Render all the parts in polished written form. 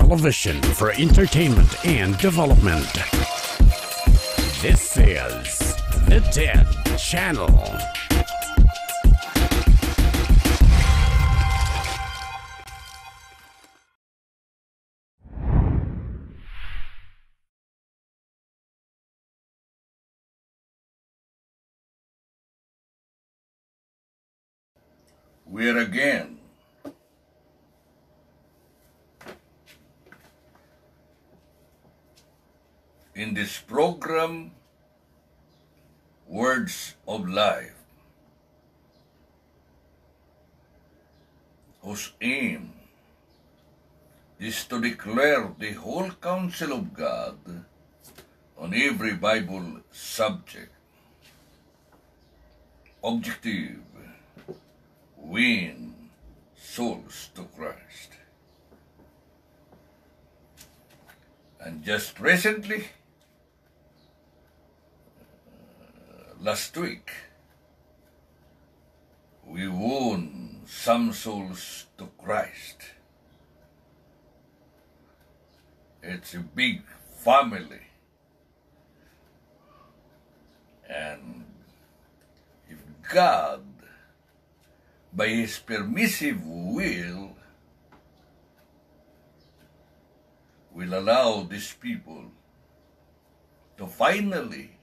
television for entertainment and development. This is the TED Channel. We're again in this program, Words of Life, whose aim is to declare the whole counsel of God on every Bible subject. Objective: win souls to Christ. And just recently, last week, we won some souls to Christ. It's a big family. And if God, by His permissive will allow these people to finally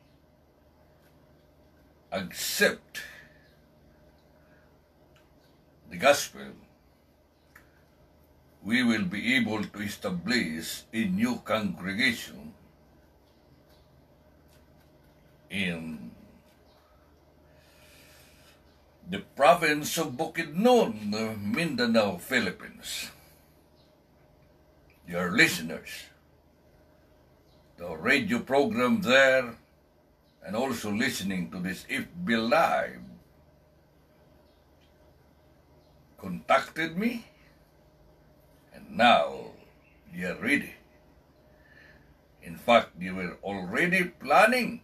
accept the gospel, we will be able to establish a new congregation in the province of Bukidnon, Mindanao, Philippines. Your listeners, the radio program there, and also listening to this FB Live, contacted me, and now they are ready. In fact, they were already planning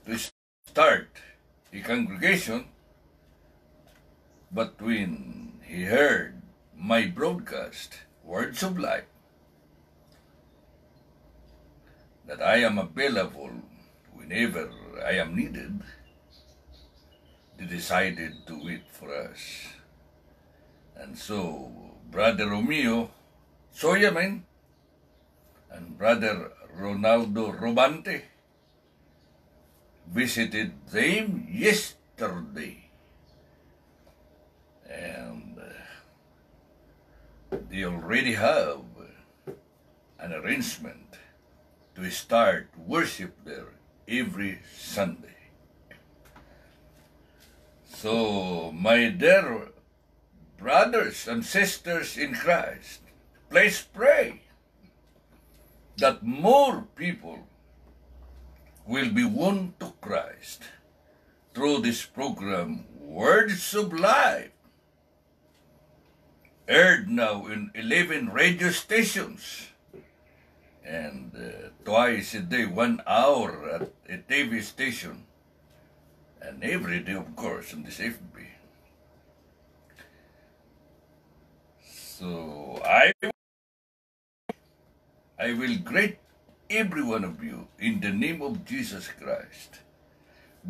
to start a congregation, but when he heard my broadcast, Words of Life, that I am available whenever I am needed, they decided to wait for us. And so, Brother Romeo Soyaman and Brother Ronaldo Robante visited them yesterday, and they already have an arrangement to start worship there every Sunday. So, my dear brothers and sisters in Christ, please pray that more people will be won to Christ through this program, Words of Life, aired now in 11 radio stations, and twice a day, 1 hour at a TV station, and every day, of course, on this FB. So I will greet every one of you in the name of Jesus Christ.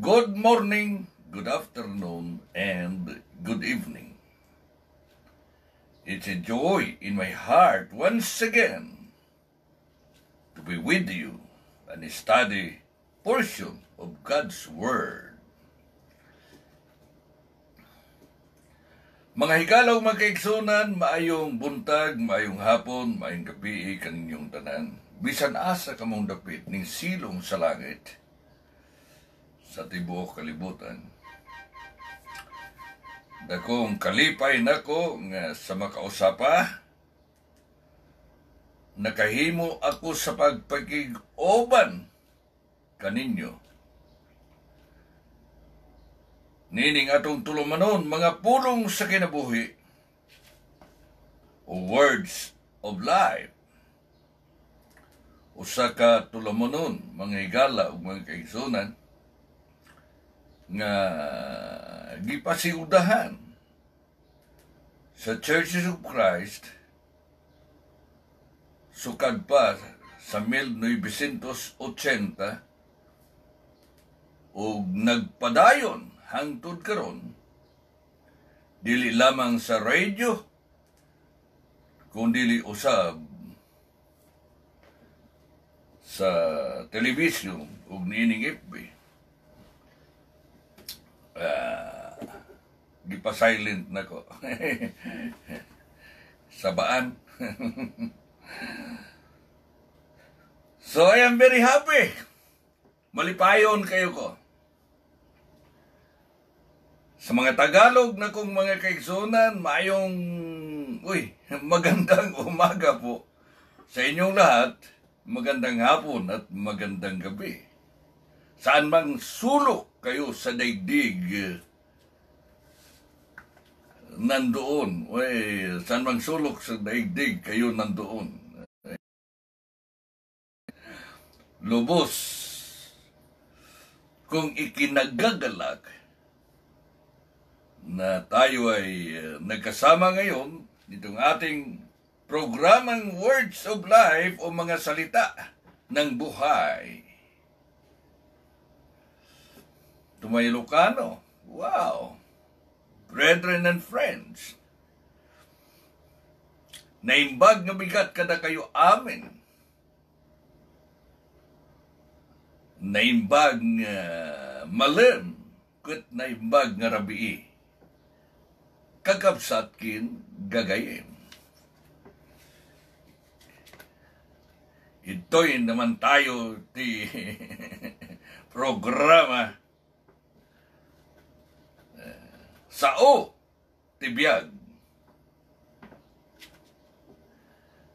Good morning, good afternoon, and good evening. It's a joy in my heart once again to be with you and study portion of God's Word. Mga higalaw, mga kaigsunan, maayong buntag, maayong hapon, maayong gabi kaninyong tanan. Bisan asa kamong dapit ning silong sa langit sa tibuok kalibutan. Dakong kalipay nako nga sa makausapa, nakahimo ako sa pagpakig-oban kaninyo. Nining atong tulumanon mga pulong sa kinabuhi o Words of Life. Usa ka tulumanon mga higala ug mga kaigsunan nga gipasiudahan sa Churches of Christ sukad pa sa 1980 ug nagpadayon hangtod karon dili lamang sa radio kundi usab sa television ug niining FB. Gipa-silent na ko. Sabaan. So I am very happy. Malipayon kayo ko. Sa mga Tagalog na kong mga kaigsunan, mayong magandang umaga po sa inyong lahat, magandang hapon at magandang gabi. Saan mang sulok kayo sa daigdig, nandoon. Saan mang sulok sa daigdig kayo nandoon. Lubos kung ikinagagalak na tayo ay nagkasama ngayon nitong ating programang Words of Life o mga salita ng buhay. Tumay Ilocano, wow! Brethren and friends, naimbag nga bigat kada kayo amin. Naimbag nga malim, ket naimbag nga rabii. Kakabsat kin gagayem. Ito'y naman tayo ti programa sao tibiyag.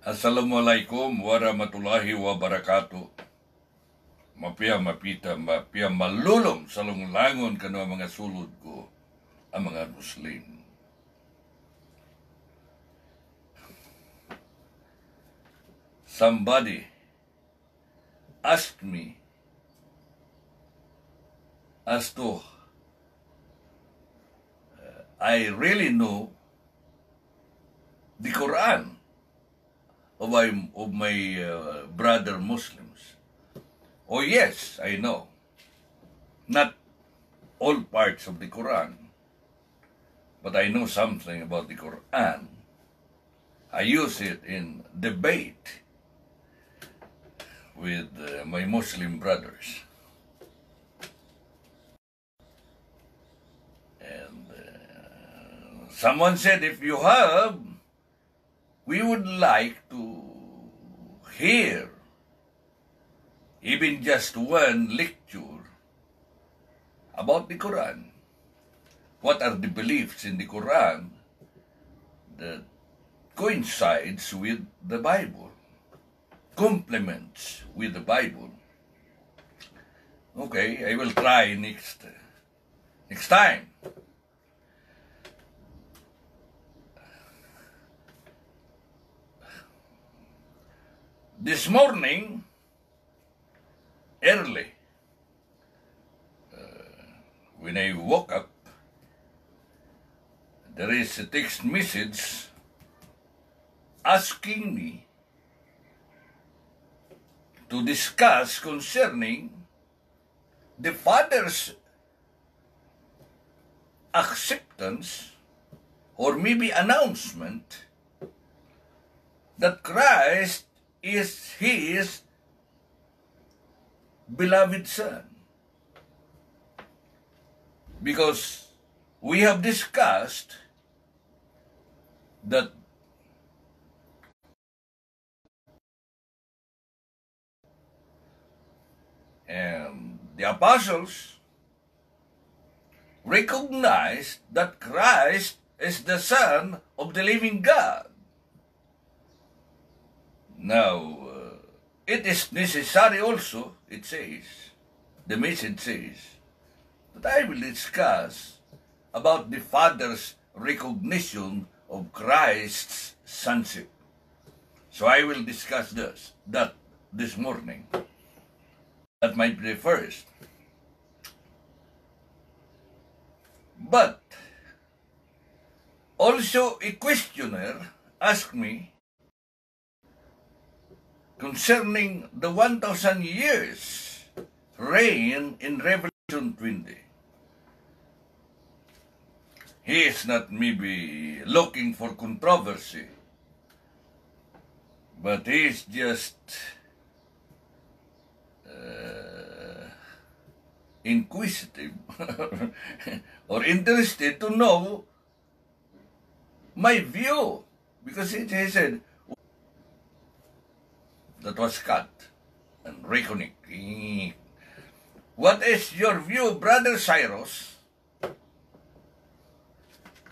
Assalamualaikum warahmatullahi wabarakatuh. Mapia mapita, mapia malulom sa lunglangon kano mga sulod ko ang mga Muslim. Somebody asked me as to I really know the Quran of my brother Muslims. Oh yes, I know. Not all parts of the Quran, but I know something about the Quran. I use it in debate with my Muslim brothers. And someone said, if you have, we would like to hear even just one lecture about the Quran. What are the beliefs in the Quran that coincides with the Bible, complements with the Bible? Okay, I will try next time. This morning, early, when I woke up, there is a text message asking me to discuss concerning the Father's acceptance or maybe announcement that Christ is his beloved Son. Because we have discussed that and the apostles recognized that Christ is the Son of the living God. Now, it is necessary also, it says, the message says, that I will discuss about the Father's recognition of Christ's sonship. So I will discuss that this morning. That might be the first. But also a questioner asked me concerning the 1,000 years reign in Revelation 20. He is not maybe looking for controversy, but he is just inquisitive or interested to know my view, because he said that was cut and reckoning. What is your view, Brother CYRUS,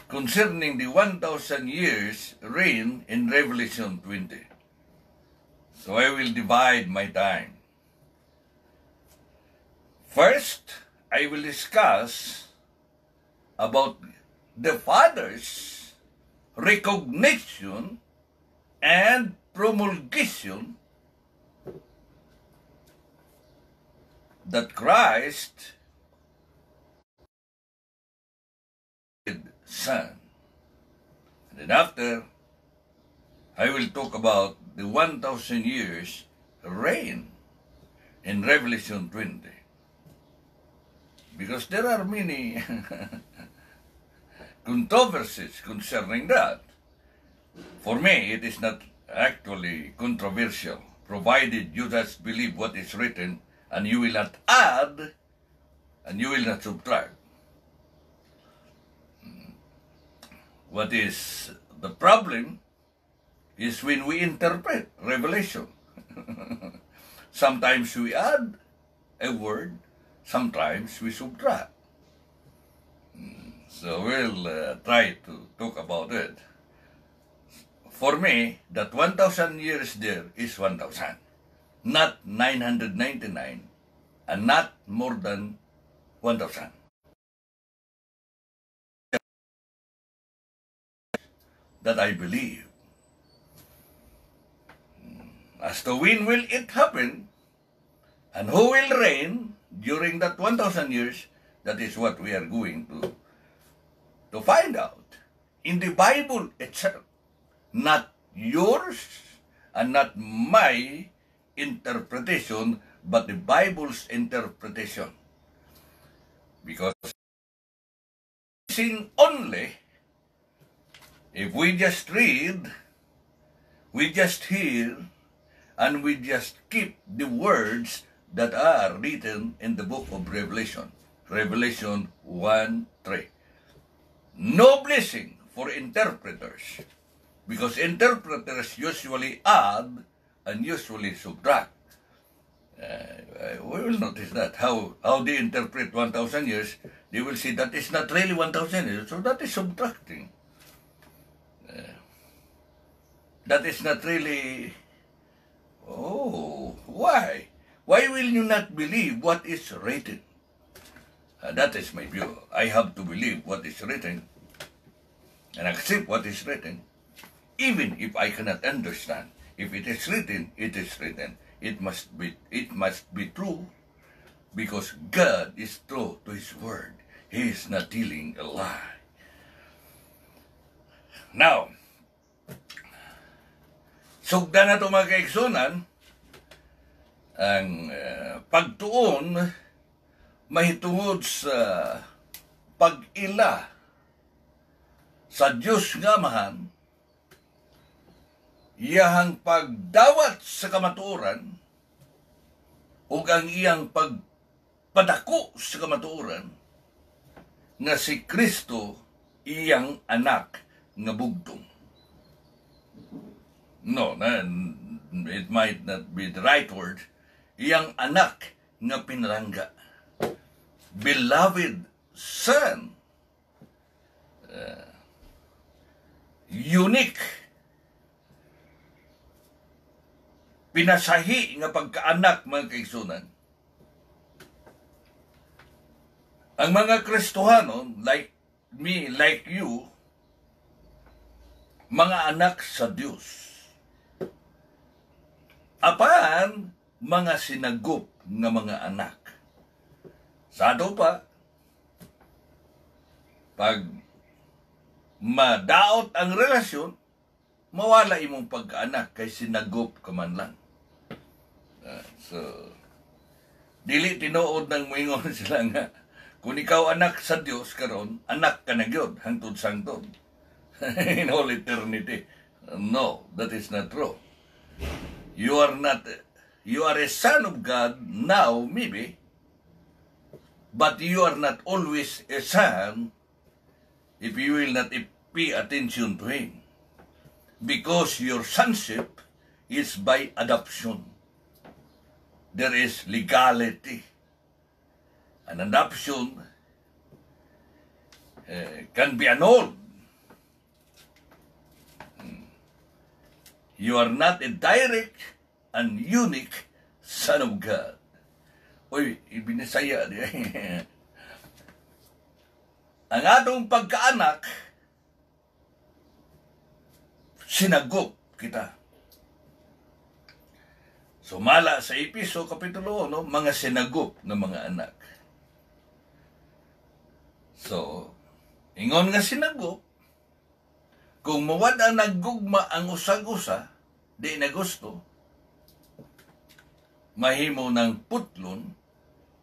concerning the 1,000 years reign in Revelation 20? So I will divide my time. First, I will discuss about the Father's recognition and promulgation that Christ Son. And then after, I will talk about the 1,000 years reign in Revelation 20. Because there are many controversies concerning that. For me, it is not actually controversial, provided you just believe what is written, and you will not add, and you will not subtract. What is the problem is when we interpret Revelation. Sometimes we add a word, sometimes we subtract. So we'll try to talk about it. For me, that 1,000 years there is 1,000, not 999, and not more than 1,000. That I believe. As to when will it happen, and who will reign during that 1,000 years, that is what we are going to find out in the Bible itself. Not yours and not my interpretation, but the Bible's interpretation. Because only if we just read, we just hear, and we just keep the words that are written in the book of Revelation. Revelation 1:3. No blessing for interpreters, because interpreters usually add and usually subtract. We will notice that, how they interpret 1,000 years, they will see that it's not really 1,000 years, so that is subtracting. That is not really... Oh, why? Why will you not believe what is written? That is my view. I have to believe what is written and accept what is written, even if I cannot understand. If it is written, it is written. It must be true, because God is true to His word. He is not telling a lie. Now, sugdan na ito mga kaigsunan, ang pagtuon mahitungod sa pag-ila sa Diyos nga Amahan, iyahang pagdawat sa kamatuoran, ug ang iyang pagpadako sa kamatuoran, nga si Kristo iyang anak nga bugtong. No, it might not be the right word. Iyang anak nga pinarangga. Beloved Son. Unique. Pinasahi nga pagkaanak, mga kaigsunan. Ang mga Kristohano, like me, like you, mga anak sa Diyos. Apan, mga sinagop nga mga anak. Sa ato pa, pag madaot ang relasyon, mawala imong pagkaanak kay sinagop ka man lang. So, dili tinuod ng moingon sila nga, kung ikaw anak sa Dios karon, anak ka na gyud hangtod sangtod. In all eternity. No, that is not true. You are a son of God now, maybe, but you are not always a son if you will not pay attention to Him. Because your sonship is by adoption. There is legality. An adoption can be annulled. You are not a direct and unique son of God. Uy, ibinisaya niya. Ang atong pagkaanak, sinagop kita. Sumala sa Episo, Kapitulo 1, mga sinagop ng mga anak. So, ingon nga sinagop, kung mawad ang naggugma ang usag-usa, di na gusto, mahimo ng putlon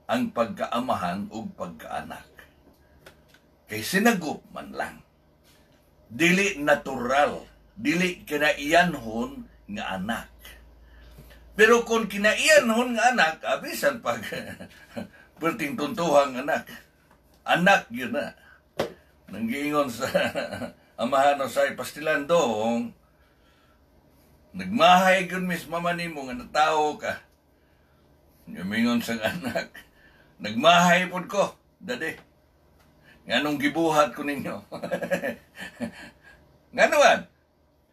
ang pagkaamahan o pagkaanak. Kay sinagop man lang. Dili natural, dili kinaiyanhon nga anak. Pero kung kinaiyanhon nga anak, abisan pag perting tuntuhang anak. Anak yun na. Nanggiingon sa amahan sa pastilan doong, nagmahay yun mismo man mo nga natao ka. Yumingon sa anak, nagmahay po ko, dade. Nga nung gibuhat ko ninyo. Nga naman,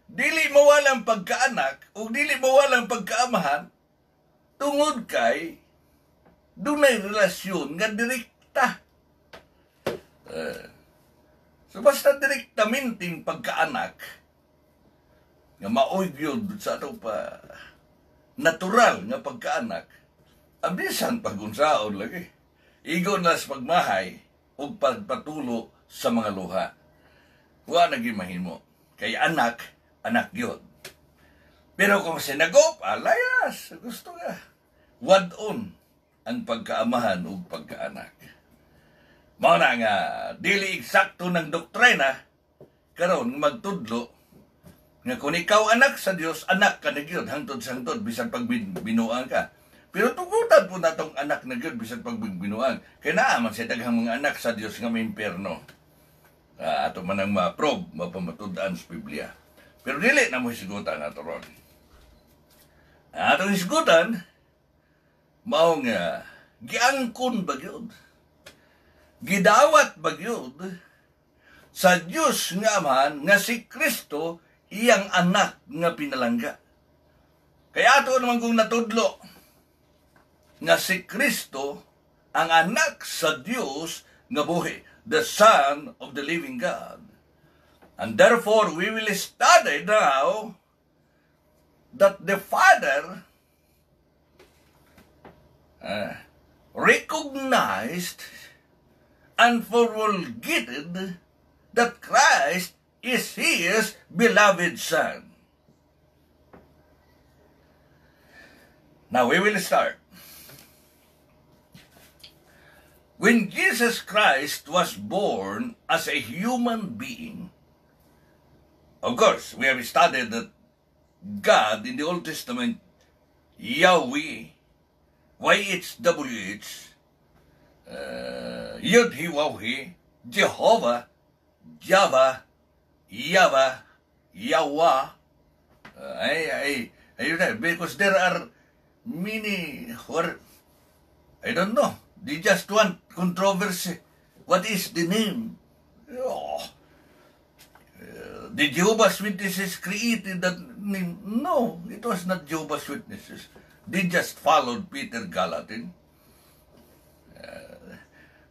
dili mawalang pagkaanak o dili mawalang pagkaamahan tungod kay dunay relasyon nga direkta. So basta direktaminting pagkaanak nga maoy gyud sa ato pa natural nga pagkaanak, abisan pagunsaon lagi. Igon nas pagmahay o pagpatulo sa mga luha. Wa naging mahimo. Kay anak gyud. Pero kung sinagop, alayas, gusto nga. Wadon ang pagkaamahan o pagkaanak. Mao na nga, dili eksakto ng doktrina, karon magtudlo, nga kung ikaw anak sa Dios, anak ka na gyud hangtod sangtod, bisan pag binuang ka. Pero tugutan po na itong anak na gyud bisan pag binuang. Kaya naaman sa daghang mga anak sa Dios nga may impyerno. Ato man ang ma-probe, mapamatudaan sa Biblia. Pero dili na mo hisgutan ato ron. Atong hisgutan, mao nga, giangkon ba gyud? Gidawat ba gyud sa Dios nga man nga si Kristo iyang anak nga pinalangga. Kaya ato naman kung natudlo nga si Kristo ang anak sa Dios nga buhi, the Son of the living God. And therefore, we will study now that the Father recognized and promulgated that Christ is His beloved Son. Now we will start. When Jesus Christ was born as a human being, of course, we have studied that God in the Old Testament, Yahweh, YHWH, Yod-He-Waw-He, Jehovah, Java, Yava, Yawa, because there are many, I don't know, they just want controversy. What is the name? The Jehovah's Witnesses created that name. No, it was not Jehovah's Witnesses. They just followed Peter Gallatin.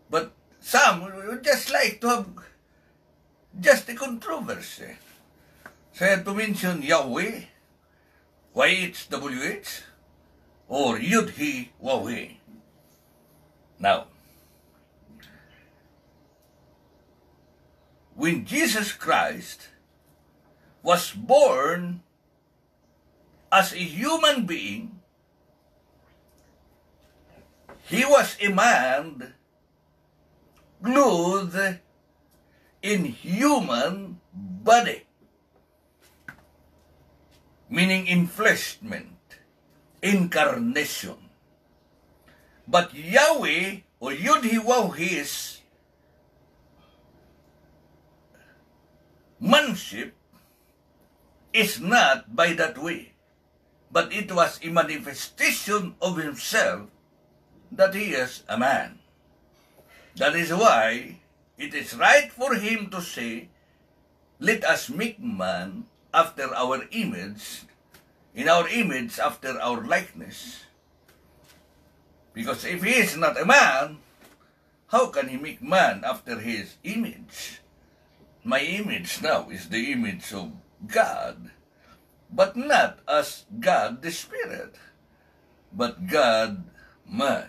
But some would just like to have just a controversy. So I had to mention Yahweh, YHWH, or Yud-He-Waw-He. Now, when Jesus Christ was born as a human being, he was a man clothed in human body, meaning enfleshment, incarnation. But Yahweh, or Yud-Heh-Waw-His manship is not by that way, but it was a manifestation of himself that he is a man. That is why it is right for him to say, let us make man after our image, in our image after our likeness. Because if he is not a man, how can he make man after his image? My image now is the image of God, but not as God the Spirit, but God man.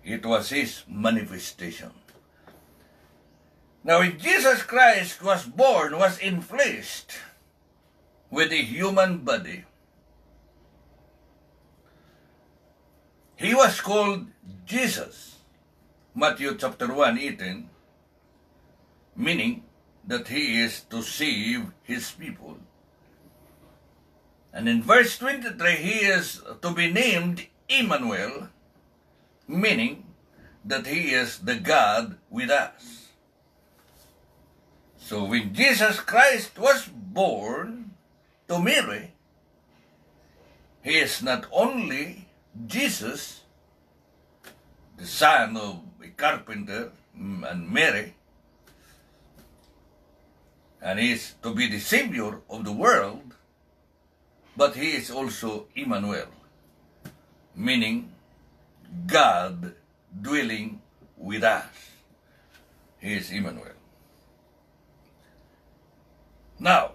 It was his manifestation. Now, when Jesus Christ was born, was enfleshed with a human body, he was called Jesus, Matthew chapter 1:18, meaning that he is to save his people. And in verse 23, he is to be named Emmanuel, meaning that he is the God with us. So when Jesus Christ was born to Mary, he is not only Jesus, the son of a carpenter and Mary, and he is to be the Savior of the world, but he is also Emmanuel, meaning God dwelling with us. He is Emmanuel. Now,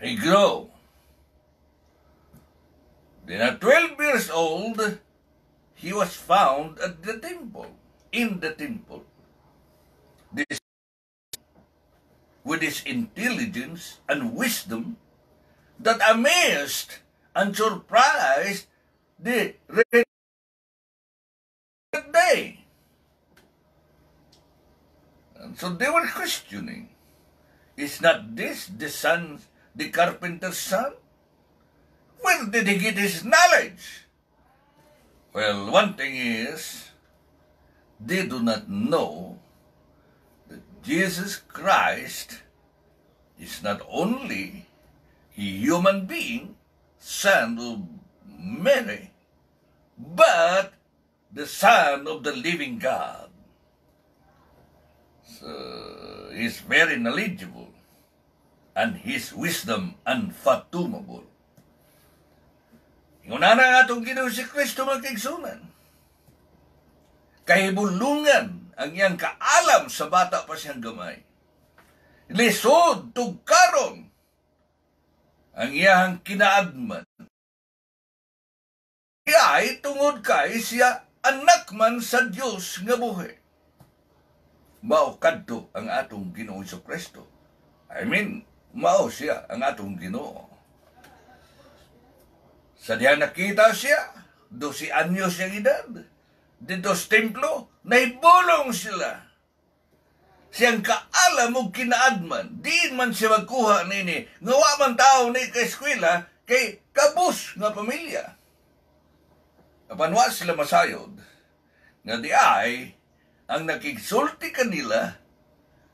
he grew. Then at 12 years old, he was found at the temple, in the temple. This, with his intelligence and wisdom that amazed and surprised the day. And so they were questioning, is not this the son, the carpenter's son? Where did he get his knowledge? Well, one thing is, they do not know that Jesus Christ is not only a human being, son of Mary, but the Son of the living God. So, he's very knowledgeable, and his wisdom unfathomable. Yung na nga itong Ginoo si Kristo magkaigsunan. Kahibulungan ang iyang kaalam sa bata pa siyang gamay. Lisod, tugkaron, ang iyang kinaagman. Siya ay tungod kay siya anak man sa Diyos nga buhi. Mao kadto ang atong Ginoo si Kristo. Mao siya ang atong Ginoo. Sa diya nakita siya, 12 anyos siyang edad. Dito sa templo, naibulong sila. Siyang kaalam o kinaadman, diin man siya magkuha nini, ngawa man tao ni ka-eskwela, kay kabus nga pamilya. Apanwa sila masayod, nga di ay, ang nakigsulti kanila,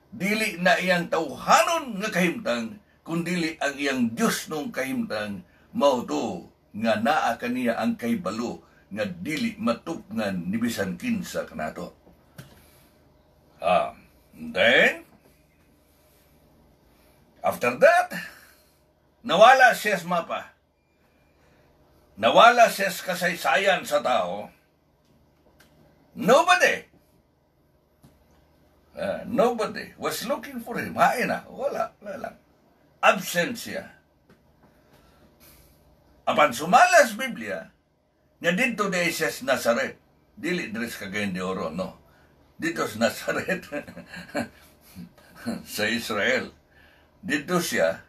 dili na iyang tawhanon nga kahimtang, kundili ang iyang Diyos nung kahimtang, mauto nga naa kaniya ang kaybalo nga dili matupngan ni bisan kinsa kanato. Then, after that, nawala siya sa mapa. Nawala siya sa kasaysayan sa tao. Nobody was looking for him. Hain na, wala lang. Absent siya. Apan sumalas Biblia, nga dito de siya sa Nazaret. Dili dres Cagayan de Oro, no. Dito sa Nazaret, sa Israel. Dito siya,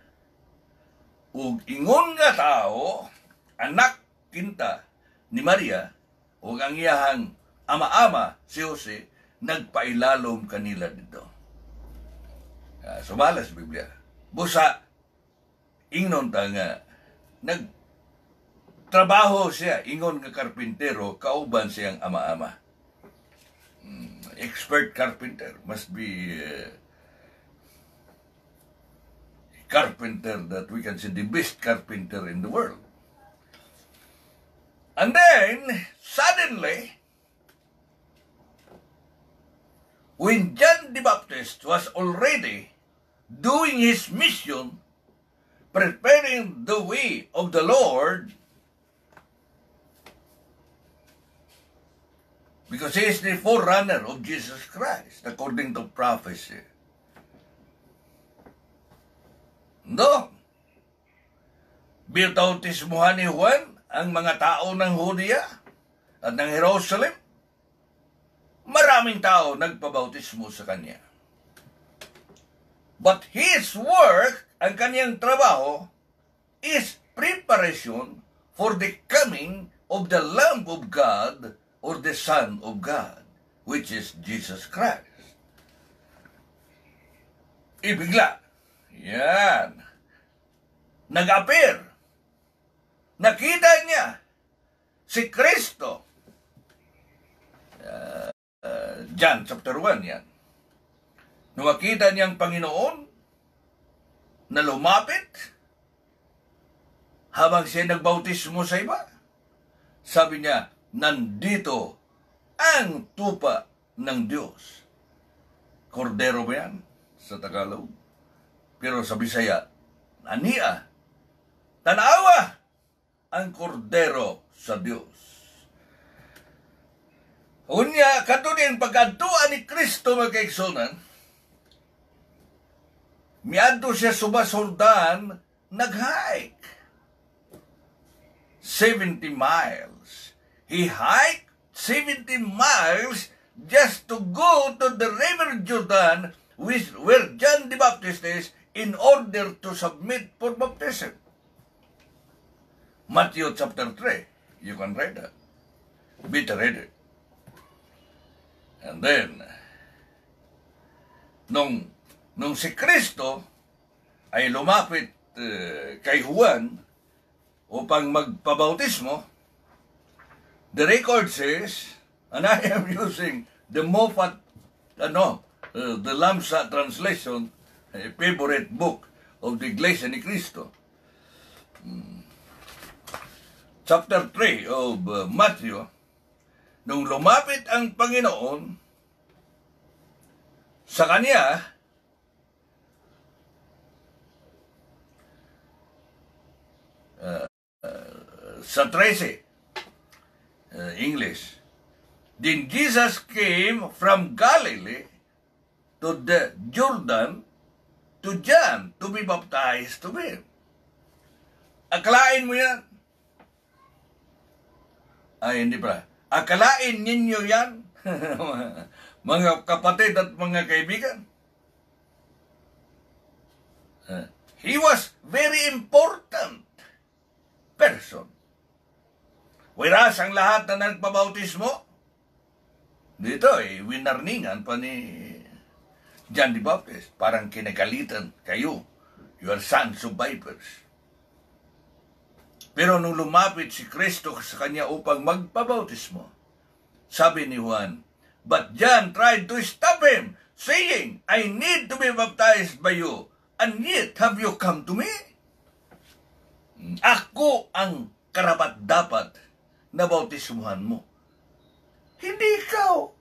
ug ingon nga tao, anak kinta, ni Maria o ang iyahang ama-ama si Jose nagpailalom kanila dito. Sumalas Biblia. Busa ingnon ta nga nagtrabaho siya ingon nga karpintero kauban siyang ama-ama. Expert carpenter must be carpenter that we can say the best carpenter in the world. And then, suddenly, when John the Baptist was already doing his mission, preparing the way of the Lord, because he is the forerunner of Jesus Christ, according to prophecy. No. Binautismuhan ni Juan ang mga tao ng Judea at ng Jerusalem. Maraming tao nagpabautismo sa kanya. But his work, ang kanyang trabaho, is preparation for the coming of the Lamb of God or the Son of God, which is Jesus Christ. Ibigla. Yan. Nag-appear. Nakita niya si Kristo. John chapter 1 yan. Nung makita niyang Panginoon na lumapit habang siya nagbautismo sa iba, sabi niya, nandito ang tupa ng Diyos. Kordero ba yan sa Tagalog? Pero sa Bisaya, ania, tanawa ang kordero sa Diyos. Unya, katunin pagkantuan ni Kristo magkaigsunan, miadto siya subasordan, nag-hike. 70 miles. He hiked 70 miles just to go to the river Jordan where John the Baptist is in order to submit for baptism. Matthew chapter 3. You can read that. Better read it. And then, nung si Kristo ay lumapit kay Juan upang magpabautismo, the record says, and I am using the Moffat, the Lamsa translation, a favorite book of the Iglesia ni Cristo. Chapter 3 of Matthew, nung lumapit ang Panginoon sa kanya, sa 13, English, then Jesus came from Galilee to the Jordan to John to be baptized to him. Akalain mo yan? Ay, hindi pa. Akalain ninyo yan, mga kapatid at mga kaibigan? He was very important person. Whereas ang lahat na nagpabautismo, dito winarningan pa ni John the Baptist. Parang kinagalitan kayo. You are sons of vipers. Pero nung lumapit si Kristo sa kanya upang magpabautismo, sabi ni Juan, but John tried to stop him, saying, I need to be baptized by you, and yet have you come to me? Ako ang karapat-dapat na bautismuhan mo. Hindi ikaw.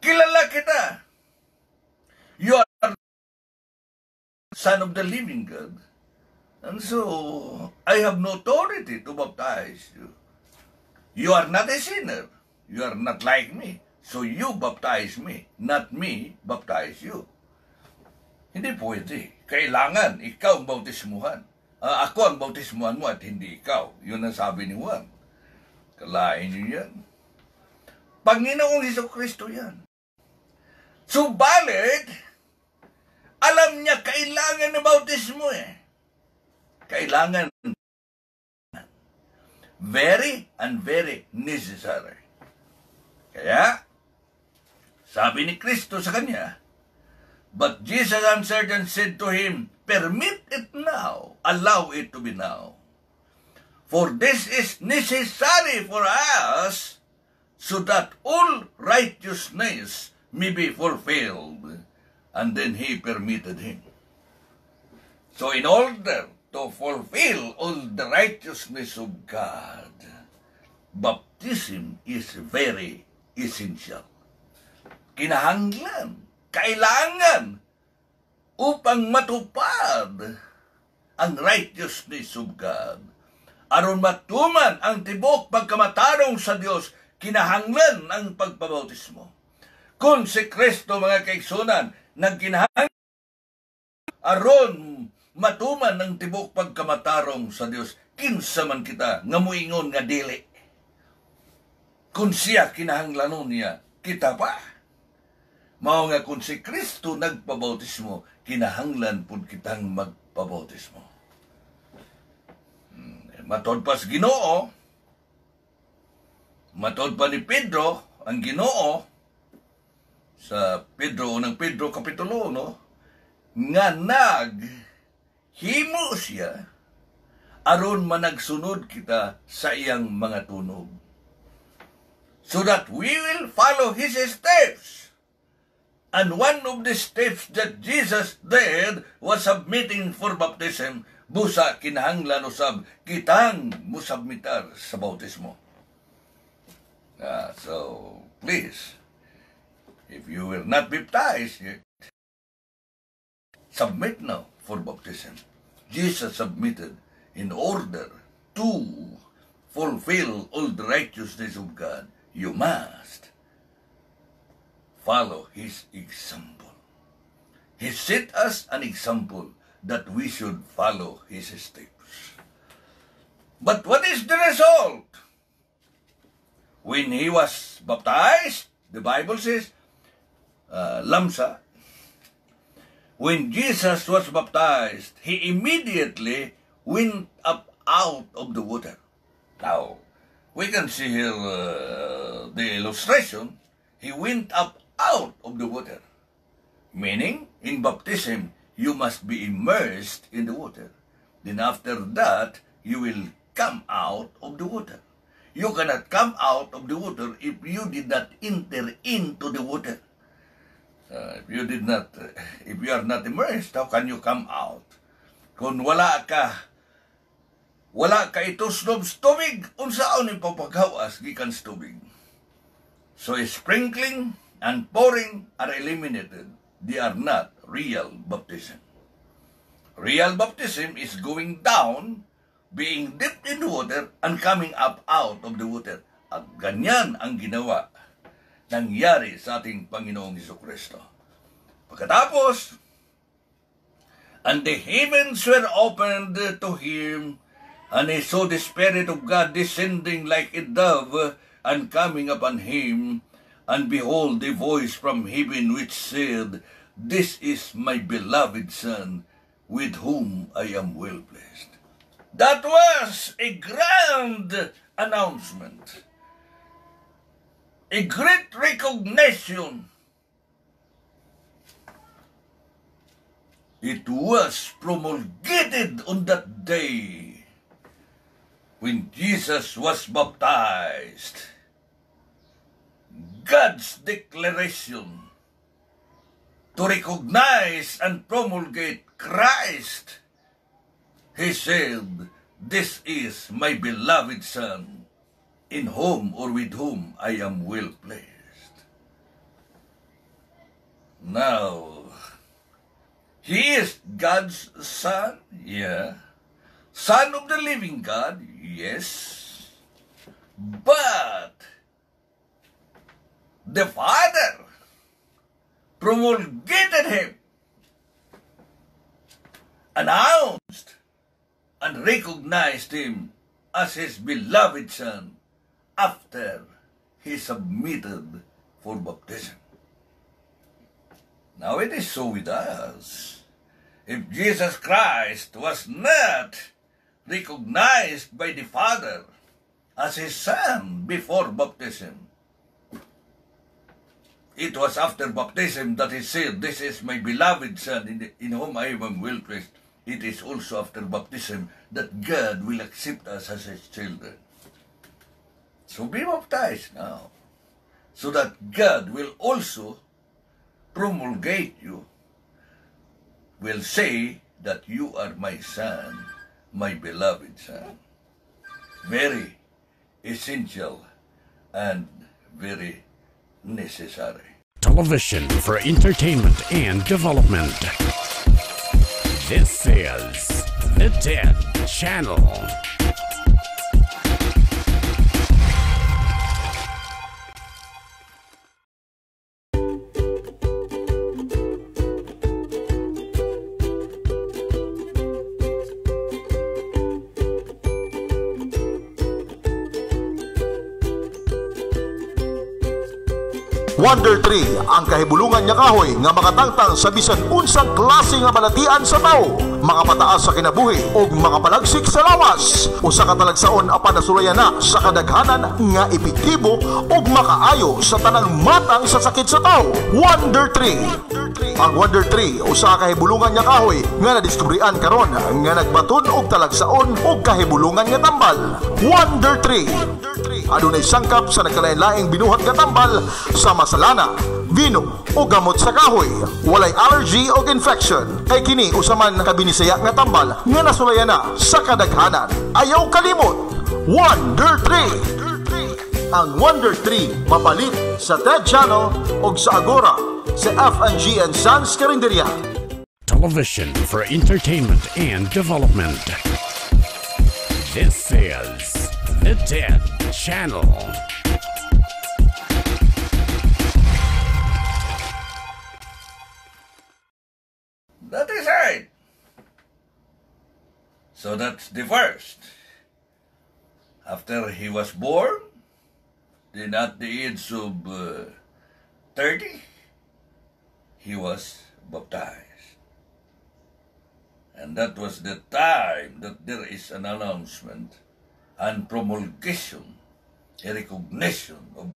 Kilala kita. You are son of the living God. And so, I have no authority to baptize you. You are not a sinner. You are not like me. So you baptize me, not me baptize you. Hindi pwede. Kailangan ikaw ang bautismuhan. Ako ang bautismuhan mo at hindi ikaw. Yun ang sabi ni Juan. Kalain niyo yan. Panginoong Jesucristo yan. Subalit, alam niya kailangan na bautismo eh. Kailangan. Very and very necessary. Kaya, sabi ni Kristo sa kanya, but Jesus answered and said to him, permit it now, allow it to be now. For this is necessary for us, so that all righteousness may be fulfilled. And then he permitted him. So in order to fulfill all the righteousness of God, baptism is very essential. Kinahanglan, kailangan upang matupad ang righteousness of God. Aron matuman ang tibok pagkamatarong sa Dios, kinahanglan ang pagpabautismo. Kung si Kristo, mga kaigsunan, nagkinahanglan aron matuman ang tibok pagkamatarong sa Dios, kinsa man kita nga muingon nga dili. Kung siya kinahanglanon niya, kita pa. Mao nga kung si Kristo nagpabautismo, kinahanglan pud kitang magpabautismo. Matod pa sa Ginoo, matod pa ni Pedro, ang Ginoo, sa unang Pedro Kapitulo 1, nga naghimo siya, aron managsunod kita sa iyang mga tunog. So that we will follow His steps. And one of the steps that Jesus did was submitting for baptism. Busa kinahanglan usab kitang musabmitar sa bautismo. So, please, if you were not baptized yet, submit now for baptism. Jesus submitted in order to fulfill all the righteousness of God. You must follow His example. He set us an example that we should follow His steps. But what is the result? When He was baptized, the Bible says, lamsa, when Jesus was baptized, He immediately went up out of the water. Now, we can see here the illustration. He went up out of the water. Meaning, in baptism, you must be immersed in the water. Then after that, you will come out of the water. You cannot come out of the water if you did not enter into the water. If you are not immersed, how can you come out? Kung wala ka ituslob sa tubig, unsaon ipapaghawas gikan sa tubig. So sprinkling and pouring are eliminated. They are not real baptism. Real baptism is going down, being dipped in the water, and coming up out of the water. At ganyan ang ginawa, nangyari sa ating Panginoong Jesucristo. Pagkatapos, and the heavens were opened to Him, and He saw the Spirit of God descending like a dove, and coming upon Him, and behold, a voice from heaven which said, This is my beloved Son, with whom I am well pleased. That was a grand announcement. A great recognition. It was promulgated on that day when Jesus was baptized. God's declaration to recognize and promulgate Christ. He said, This is my beloved Son, in whom or with whom I am well pleased. Now, He is God's Son, yeah. Son of the living God, yes. But the Father promulgated Him, announced and recognized Him as His beloved Son after He submitted for baptism. Now it is so with us. If Jesus Christ was not recognized by the Father as his son before baptism. It was after baptism that he said, "This is my beloved son in whom I am well pleased." It is also after baptism that God will accept us as his children. So be baptized now, so that God will also promulgate you, will say that you are my son, my beloved son. Very essential and very necessary. Television for entertainment and development. This is the TED Channel. Wonder 3, ang kahibulungan niya kahoy nga makatangtang sa bisan unsang klase nga balatian sa tao, makapataas sa kinabuhi o makapalagsik sa lawas, o sa katalagsaon apan nasulayan na sa kadaghanan nga epektibo o makaayo sa tanang matang sa sakit sa tao. Wonder 3. Ang Wonder 3 usa ka kahibulungan niya kahoy nga nadiskubrian karon nga nagbaton og talagsaon og kahibulungan nga tambal. Wonder 3 adunay sangkap sa nagkalain-laing binuhat nga tambal sa masalana, vino o gamot sa kahoy. Walay allergy o infection. Kay kini usaman kabinisaya nga tambal nga nasulayan na sa kadaghanan. Ayaw kalimot, Wonder 3. Ang Wonder 3 mapalit sa TED Channel o sa Agora sa F&G and Sons Carinderia. Television for entertainment and development. This is the TED Channel. That is right. So that's the first. After he was born, then at the age of 30, he was baptized. And that was the time that there is an announcement and promulgation, a recognition of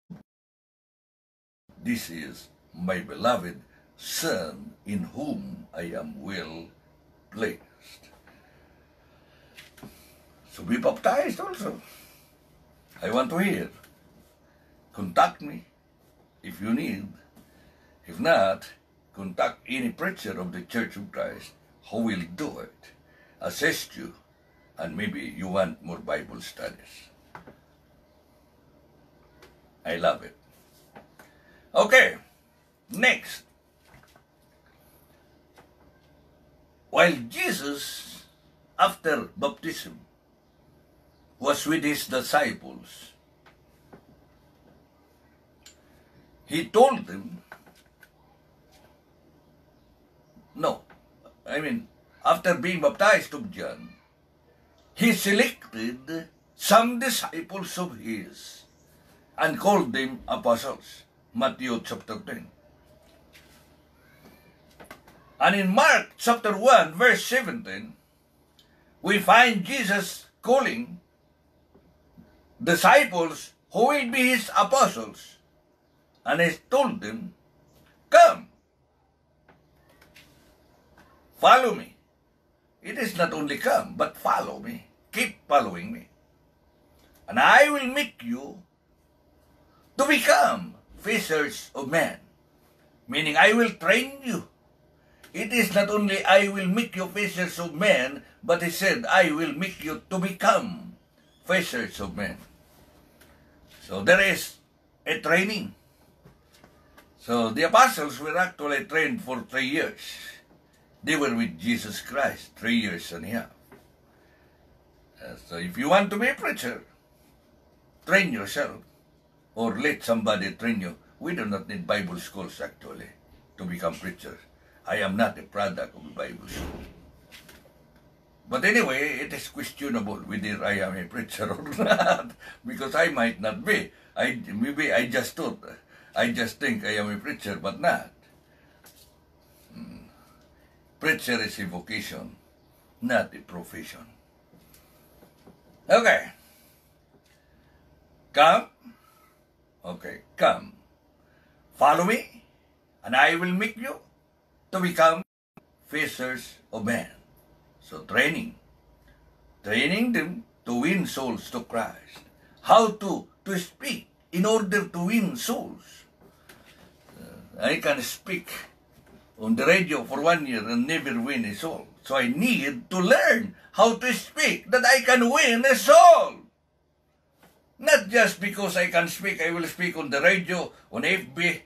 this is my beloved Son in whom I am well pleased. So be baptized also. I want to hear. Contact me if you need. If not, contact any preacher of the Church of Christ who will do it, assist you, and maybe you want more Bible studies. I love it. Okay, next. While Jesus, after baptism, was with his disciples, he told them, after being baptized of John, he selected some disciples of his and called them apostles. Matthew chapter 10. And in Mark chapter 1, verse 17, we find Jesus calling disciples who will be his apostles. And he told them, "Come, follow me." It is not only come, but follow me. Keep following me. And I will make you to become fishers of men. Meaning, I will train you. It is not only I will make you fishers of men, but he said, I will make you to become fishers of men. So there is a training. So the apostles were actually trained for 3 years. They were with Jesus Christ 3 years and a half. So if you want to be a preacher, train yourself or let somebody train you. We do not need Bible schools actually to become preachers. I am not a product of a Bible school. But anyway, it is questionable whether I am a preacher or not, because I might not be. Maybe I just think I am a preacher, but not. Preacher is a vocation, not a profession. Okay. Come. Okay, come. Follow me, and I will make you to become fishers of men. So training them to win souls to Christ. How to speak in order to win souls. I can speak on the radio for 1 year and never win a soul. So I need to learn how to speak that I can win a soul. Not just because I can speak, I will speak on the radio, on FB.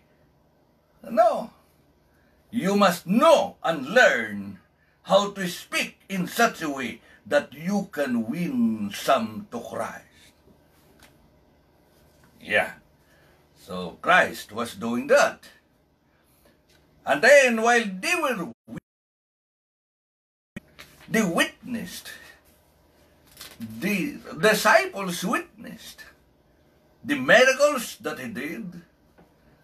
No. You must know and learn how to speak in such a way that you can win some to Christ. Yeah. So Christ was doing that. And then while they witnessed, the disciples witnessed the miracles that he did,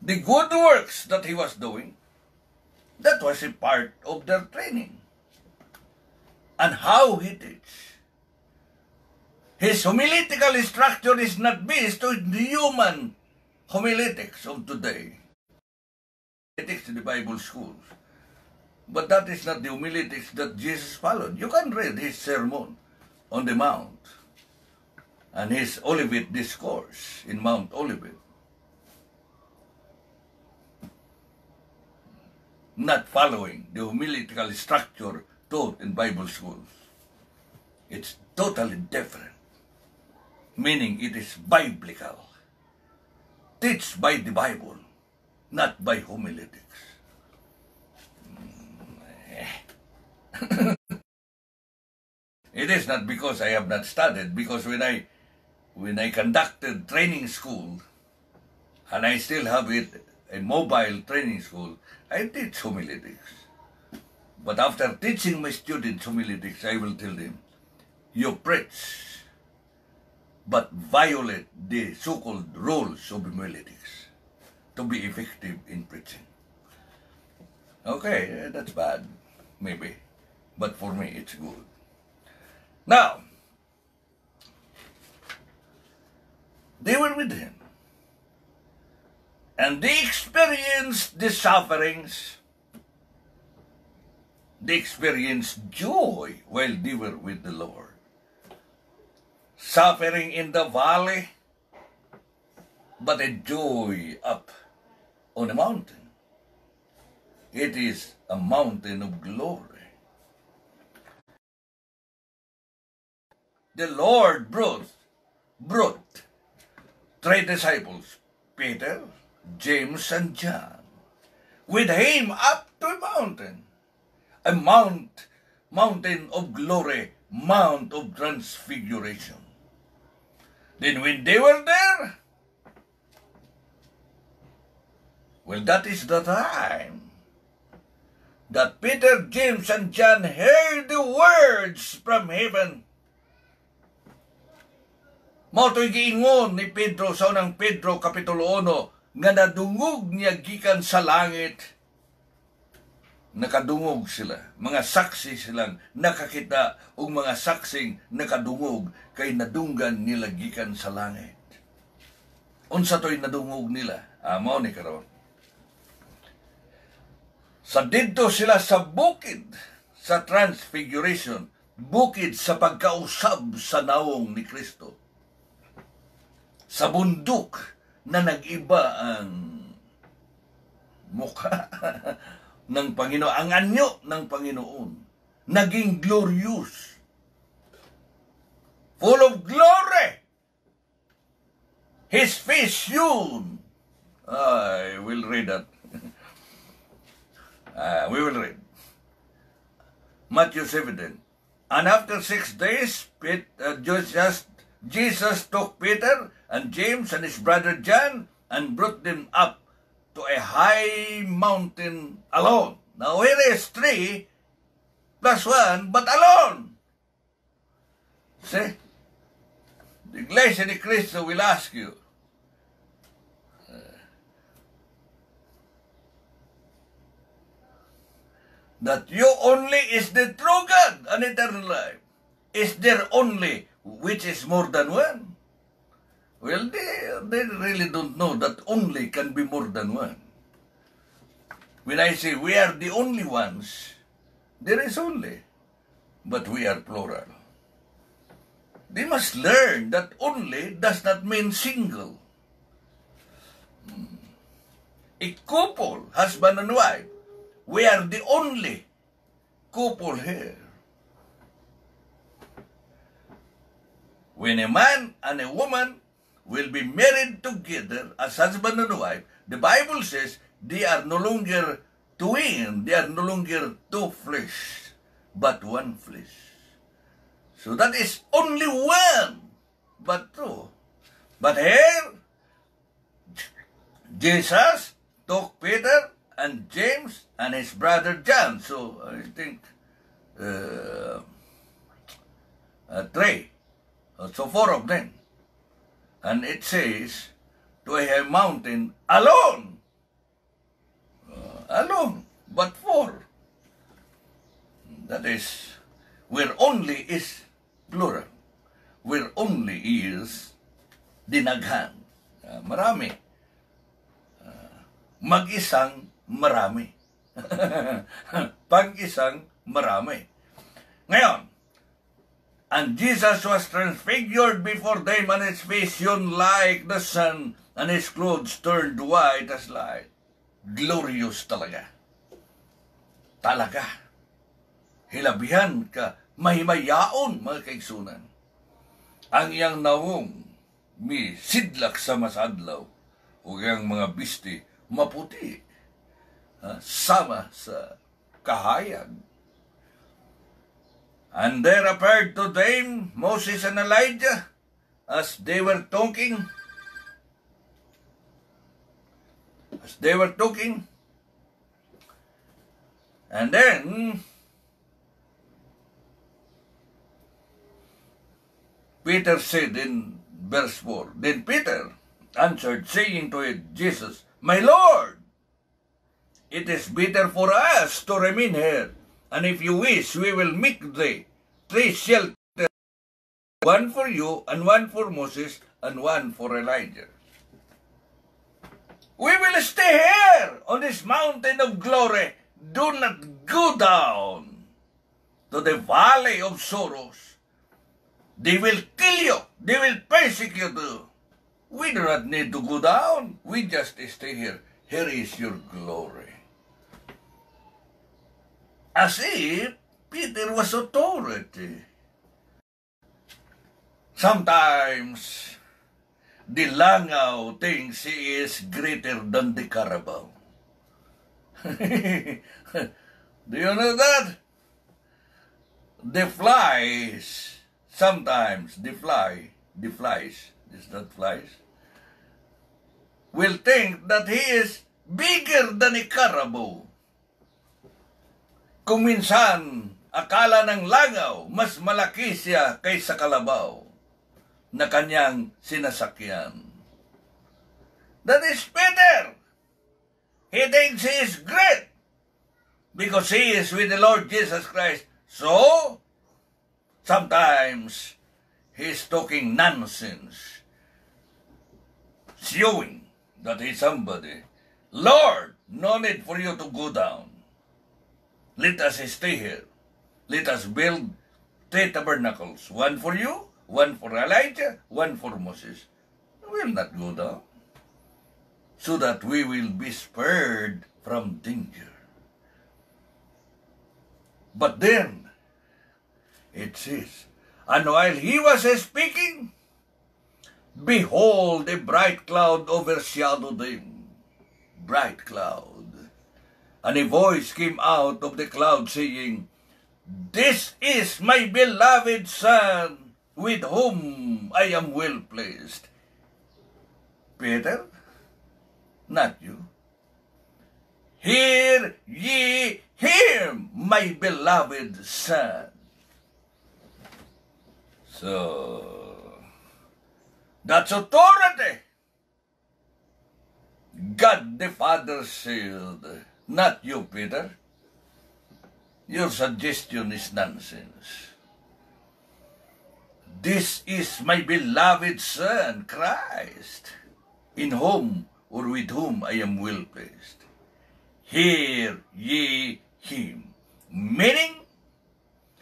the good works that he was doing. That was a part of their training. And how he teach. His homiletical structure is not based on the human homiletics of today. Homiletics in the Bible schools. But that is not the homiletics that Jesus followed. You can read his Sermon on the Mount and his Olivet Discourse in Mount Olivet. Not following the homiletical structure taught in Bible schools. It's totally different, meaning it is biblical. Teach by the Bible, not by homiletics. It is not because I have not studied, because when I conducted training school, and I still have it, a mobile training school, I teach homiletics. But after teaching my students homiletics, I will tell them, you preach, but violate the so-called rules of homiletics to be effective in preaching. Okay, that's bad, maybe. But for me, it's good. Now, they were with him. And they experienced the sufferings. They experienced joy while they were with the Lord. Suffering in the valley, but a joy up on a mountain. It is a mountain of glory. The Lord brought 3 disciples, Peter, James, and John, with him up to a mountain of glory, Mount of Transfiguration. Then when they were there, well, that is the time that Peter, James, and John heard the words from heaven. Moto'y giingon ni Pedro sa unang Pedro Kapitulo 1 nga nadungog niya gikan sa langit. Nakadungog sila. Mga saksi silang nakakita o mga saksing nakadungog kay nadunggan nila gikan sa langit. Unsa to'y nadungog nila? Mao ni karon. Sa didto sila sa bukid sa Transfiguration, bukid sa pagkausab sa naong ni Kristo. Sa bundok na nag-iba ang mukha ng Panginoon, ang anyo ng Panginoon, naging glorious, full of glory. His face shone. I will read that. We will read. Matthew 17. And after 6 days, Jesus took Peter and James and his brother John and brought them up to a high mountain alone. Now here is 3 plus 1, but alone. See? The Iglesia ni Cristo will ask you, that you only is the true God and eternal life. Is there only which is more than one? Well, they really don't know that only can be more than one. When I say we are the only ones, there is only, but we are plural. They must learn that only does not mean single. A couple, husband and wife, we are the only couple here. When a man and a woman will be married together as husband and wife, the Bible says they are no longer twin, they are no longer two flesh, but one flesh. So that is only one, but two. But here, Jesus took Peter and James and his brother John. So I think three. So four of them. And it says, to a mountain alone. Alone, but four. That is, where only is plural. Where only is dinaghan. Marami. Mag-isang marami. Pag-isang marami. Ngayon, and Jesus was transfigured before them, and his face shone like the sun, and his clothes turned white as light. Glorious talaga. Talaga. Hilabihan ka, mahimayaon, mga kaigsunan. Ang iyang nawong, mi sidlak sa masadlaw, o iyang mga bisti, maputi, sama sa kahayag. And there appeared to them Moses and Elijah as they were talking. And then Peter said in verse 4, then Peter answered, saying to Jesus, my Lord, it is better for us to remain here, and if you wish, we will make thee 3 shelters, one for you, and one for Moses, and one for Elijah. We will stay here on this mountain of glory. Do not go down to the valley of sorrows. They will kill you. They will persecute you. We do not need to go down. We just stay here. Here is your glory. As if Peter was authority. Sometimes, the langaw thinks he is greater than the Carabao. Do you know that? The flies, sometimes the flies, is that flies, will think that he is bigger than a Carabao. Kung minsan, akala ng langaw, mas malaki siya kaysa kalabaw na kanyang sinasakyan. That is Peter. He thinks he is great because he is with the Lord Jesus Christ. So, sometimes, he is talking nonsense, showing that he is somebody. Lord, no need for you to go down. Let us stay here. Let us build 3 tabernacles. One for you, one for Elijah, one for Moses. We will not go down, so that we will be spared from danger. But then, it says, and while he was speaking, behold, a bright cloud overshadowed them. Bright cloud. And a voice came out of the cloud saying, this is my beloved Son, with whom I am well pleased. Peter, not you. Hear ye him, my beloved Son. So, that's authority. God the Father said, not you, Peter. Your suggestion is nonsense. This is my beloved Son, Christ, in whom or with whom I am well pleased. Hear ye him. Meaning,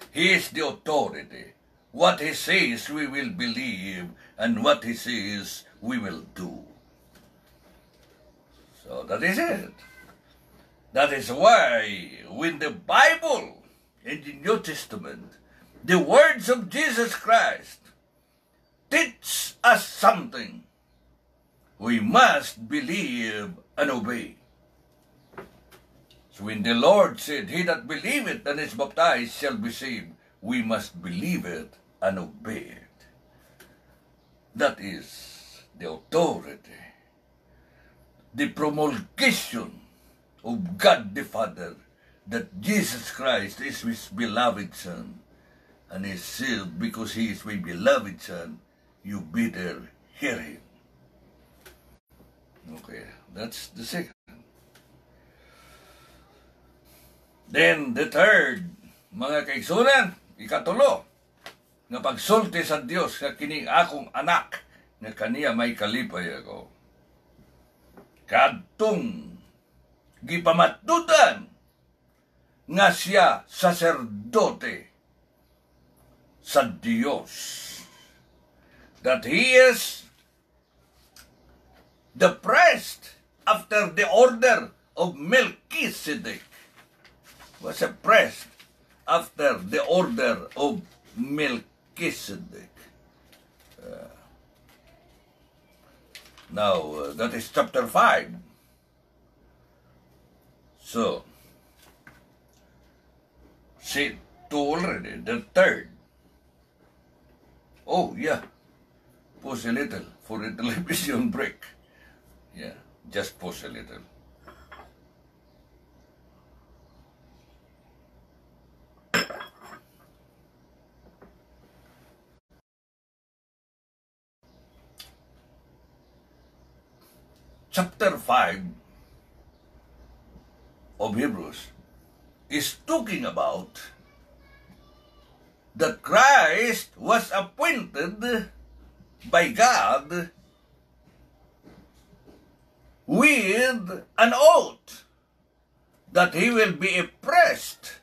he is the authority. What he says we will believe, and what he says we will do. So that is it. That is why when the Bible in the New Testament, the words of Jesus Christ teach us something, we must believe and obey. So when the Lord said, he that believeth and is baptized shall be saved, we must believe it and obey it. That is the authority, the promulgation of God the Father, that Jesus Christ is his beloved Son, and he said, because he is my beloved Son, you better hear him. Okay, that's the second. Then the third, mga kaigsunan, ikatulo, nga pagsulti sa Dios nga kining akong anak nga kaniya may kalipay ako. Kadtong gipamatudan nga siya saserdote sa Dios, that he is the priest after the order of Melchizedek. Was a priest after the order of Melchizedek. Now, that is chapter 5. So, see, two already, the third. Oh, yeah. Pause a little for a television break. Yeah, just pause a little. Chapter 5 of Hebrews is talking about that Christ was appointed by God with an oath that he will be a priest,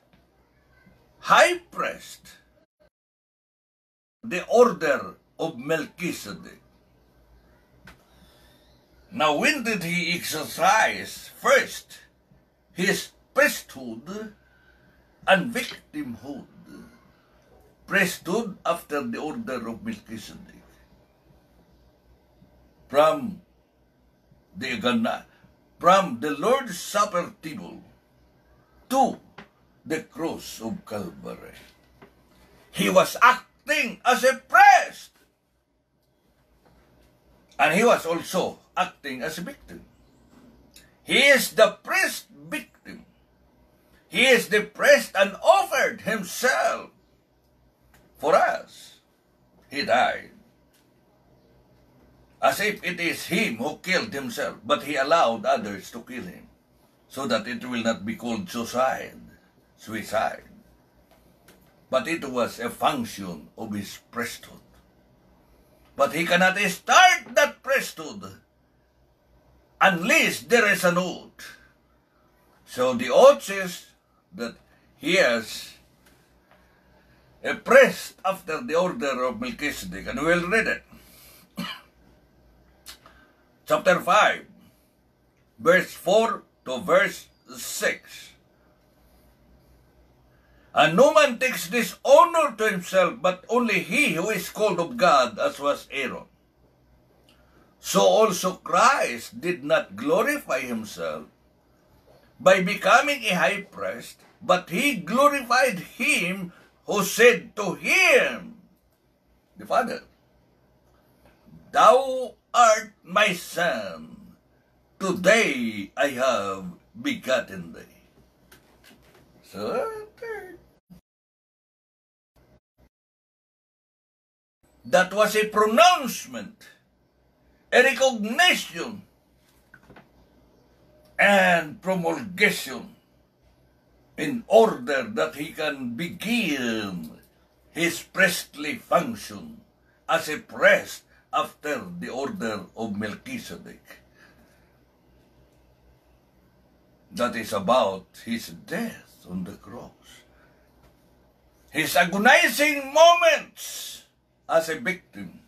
high priest, the order of Melchizedek. Now, when did he exercise first his priesthood and victimhood? Priesthood after the order of Melchizedek. From the Lord's Supper table to the cross of Calvary. He was acting as a priest. And he was also acting as a victim. He is the priest victim. He is the priest and offered himself for us. He died. As if it is him who killed himself, but he allowed others to kill him, so that it will not be called suicide. But it was a function of his priesthood. But he cannot start that priesthood unless there is an oath. So the oath says that he is a priest after the order of Melchizedek, and we'll read it. Chapter 5, verse 4 to verse 6. And no man takes this honor to himself, but only he who is called of God, as was Aaron. So also Christ did not glorify himself by becoming a high priest, but he glorified him who said to him, the Father, Thou art my Son, today I have begotten thee. So, that was a pronouncement, a recognition, and promulgation in order that he can begin his priestly function as a priest after the order of Melchizedek. That is about his death on the cross. His agonizing moments as a victim.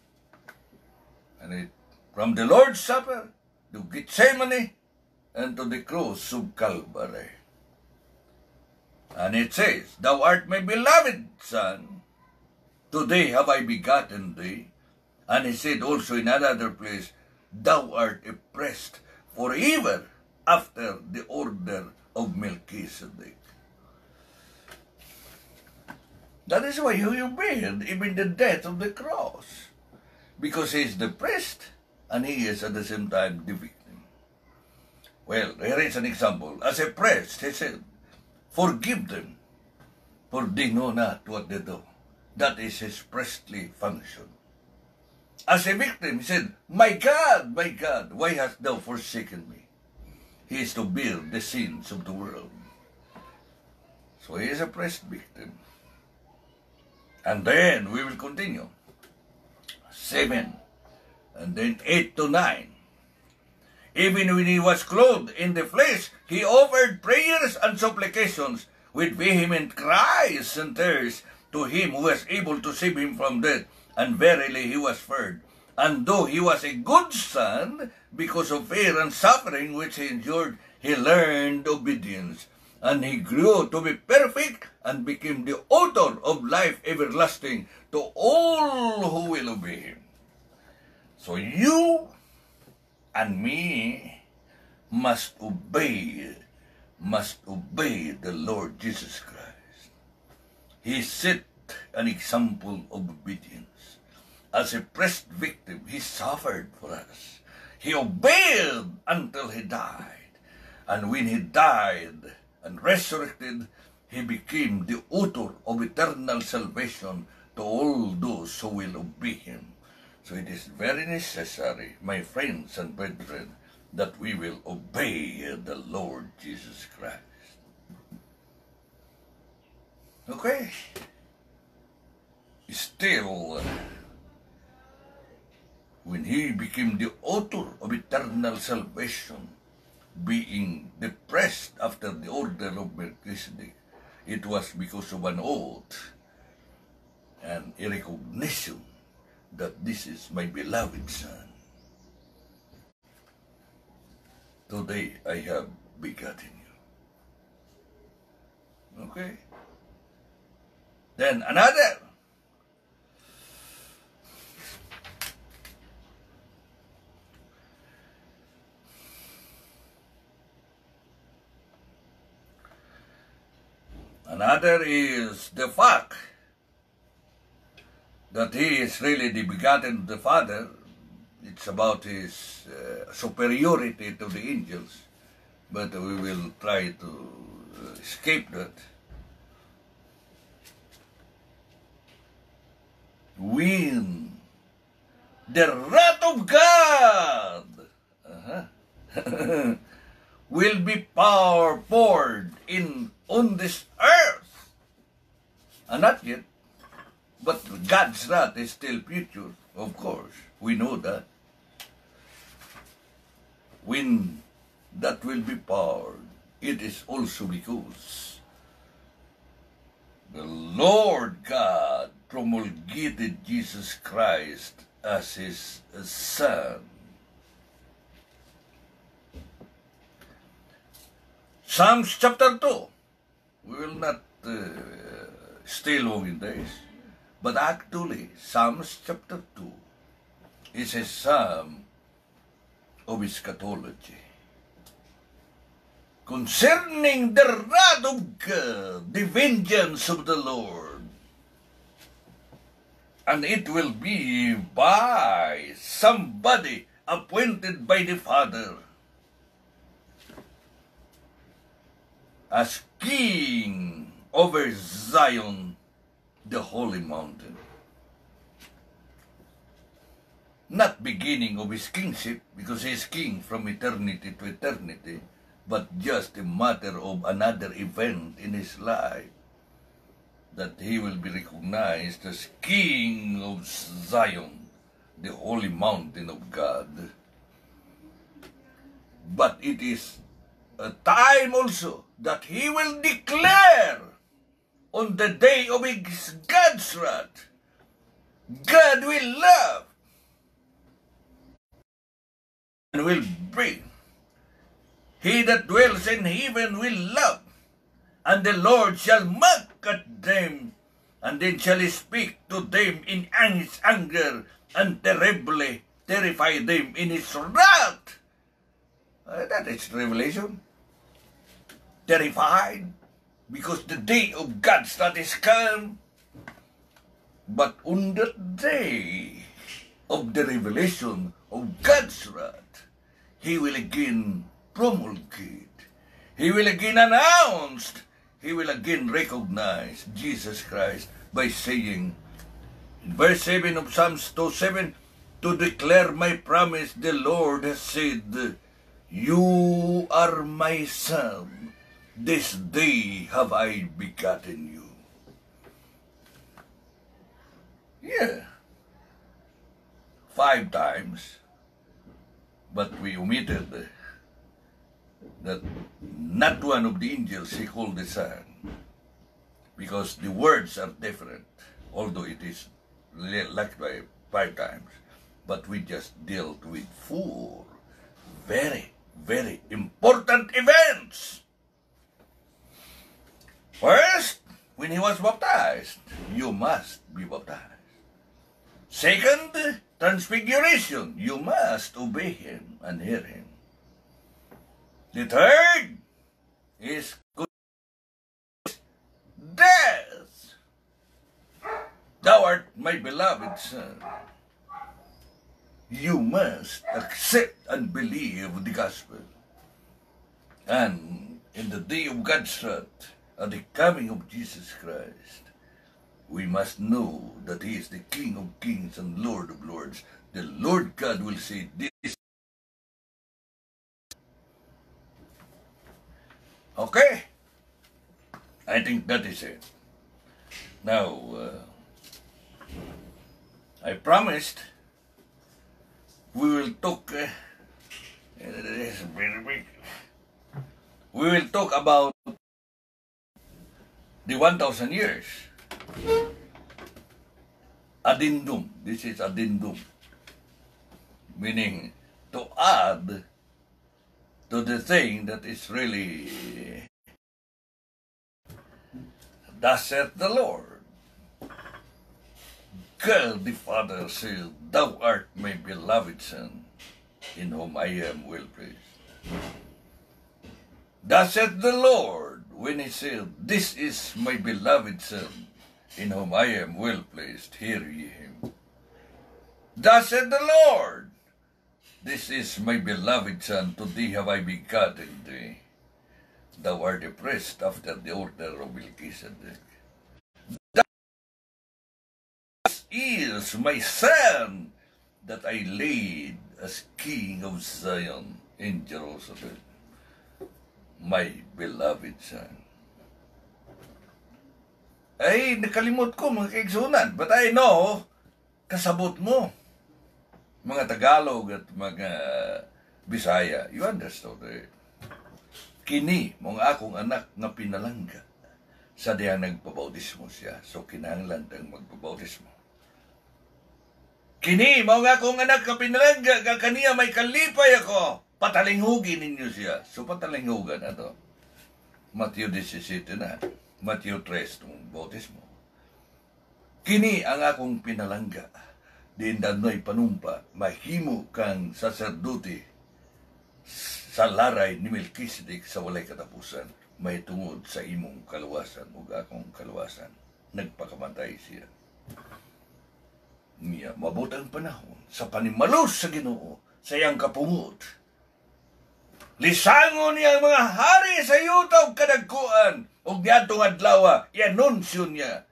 And from the Lord's Supper to Gethsemane and to the cross of Calvary. And it says, Thou art my beloved Son, today have I begotten thee. And he said also in another place, Thou art a priest forever after the order of Melchizedek. That is why he obeyed even the death of the cross. Because he is the priest and he is at the same time the victim. Well, here is an example. As a priest, he said, Forgive them, for they know not what they do. That is his priestly function. As a victim, he said, my God, why hast thou forsaken me? He is to bear the sins of the world. So he is a priest victim. And then we will continue. 7, and then 8 to 9. Even when he was clothed in the flesh, he offered prayers and supplications with vehement cries and tears to him who was able to save him from death. And verily he was heard. And though he was a good son, because of fear and suffering which he endured, he learned obedience. And he grew to be perfect and became the author of life everlasting to all who will obey him. So you and me must obey the Lord Jesus Christ. He set an example of obedience. As a priest victim, he suffered for us. He obeyed until he died. And when he died and resurrected, he became the author of eternal salvation to all those who will obey him. So it is very necessary, my friends and brethren, that we will obey the Lord Jesus Christ. Okay? Still, when he became the author of eternal salvation, being the priest after the order of Melchizedek, it was because of an oath and a recognition that this is my beloved Son. Today I have begotten you. Okay? Then another. Another is the fact that he is really the begotten of the Father. It's about his superiority to the angels, but we will try to escape that. When the wrath of God will be poured in on this earth, and not yet, but God's wrath is still future, of course. We know that. When that will be poured, it is also because the Lord God promulgated Jesus Christ as his Son. Psalms chapter 2. We will not stay long in this, but actually, Psalms chapter 2 is a psalm of eschatology. Concerning the wrath of God, the vengeance of the Lord. And it will be by somebody appointed by the Father as king over Zion, the holy mountain. Not beginning of his kingship, because he is king from eternity to eternity, but just a matter of another event in his life. that he will be recognized as King of Zion, the holy mountain of God. But it is a time also that he will declare on the day of his God's wrath, God will love and will bring. He that dwells in heaven will love, and the Lord shall mock at them, and then shall he speak to them in his anger, and terribly terrify them in his wrath. That is Revelation. Terrified, because the day of God's wrath is come. But on that day of the revelation of God's wrath, he will again promulgate. He will again announce. He will again recognize Jesus Christ by saying, in verse 7 of Psalms 2:7, to declare my promise, the Lord has said, you are my son. This day have I begotten you. Yeah. 5 times. But we omitted that not one of the angels he called the son, because the words are different, although it is like by 5 times. But we just dealt with 4 very, very important events. First, when he was baptized, you must be baptized. Second, transfiguration, you must obey him and hear him. The third is death. Thou art my beloved son. You must accept and believe the gospel. And in the day of God's wrath, at the coming of Jesus Christ, we must know that he is the King of kings and Lord of lords. The Lord God will say this. Okay? I think that is it. Now, I promised we will talk, we will talk about the 1,000 years. Addendum. This is addendum. Meaning to add to the thing that is really, thus saith the Lord. God the Father says, thou art my beloved Son, in whom I am well pleased. Thus saith the Lord, when he said, this is my beloved Son, in whom I am well pleased, hear ye him. Thus said the Lord, this is my beloved Son, to thee have I begotten thee. Thou art a priest after the order of Melchizedek. This is my Son, that I laid as King of Zion in Jerusalem. My beloved Son. Ay, nakalimot ko mga kaigsunan. But I know, kasabot mo. Mga Tagalog at mga Bisaya, you understood it. Kini, mga akong anak nga pinalangga, sa diyang nagpabautismo siya. So, kinahanglan tang magpabautismo. Kini, mga akong anak nga pinalangga, kaniya may kalipay ako. Patalinghugin ninyo siya. So, patalinghugan na to. Matthew 17 na. Matthew 3, itong bautismo. Kini ang akong pinalangga. Din danoy panumpa, mahimo kang saserdote sa laray ni Melchizedek sa walay katapusan, may tungod sa imong kaluwasan ug akong kaluwasan. Nagpakamatay siya. Niya, mabutang panahon sa panimalos sa Ginoo, sa iyang kapungod. Lisangon niya ang mga hari sa yutaw kadagkuan, ug niadtong adlaw i-anunsyo niya,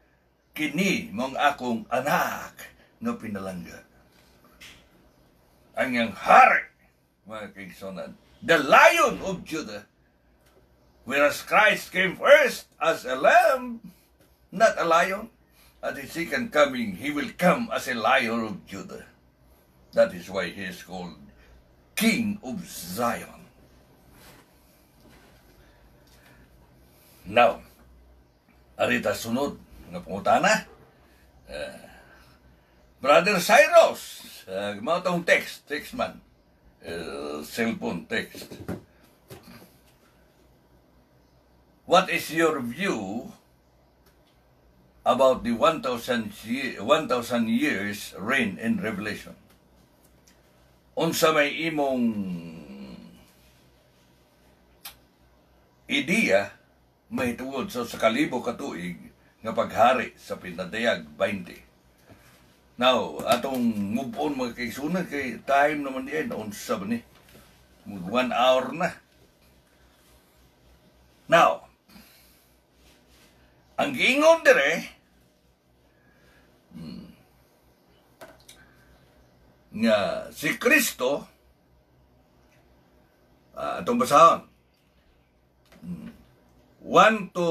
kini mong akong anak nga pinalangga. Ang iyang hari, mga kaigsunan, the Lion of Judah, whereas Christ came first as a lamb, not a lion. At his second coming, he will come as a Lion of Judah. That is why he is called King of Zion. Now, arita sunod nga pangutana. Brother Cyrus, mao tong text man. Cellphone text. What is your view about the 1,000 years reign in Revelation? Unsa may imong ideya may tungod sa kalibo ka tuig nga paghari sa pinadayag 20. Now, atong move on mga kaigsunan kay time naman diyan unsa ba ni? 1 hour na. Now, ang giingon dire nga si Kristo atong basahon 1 to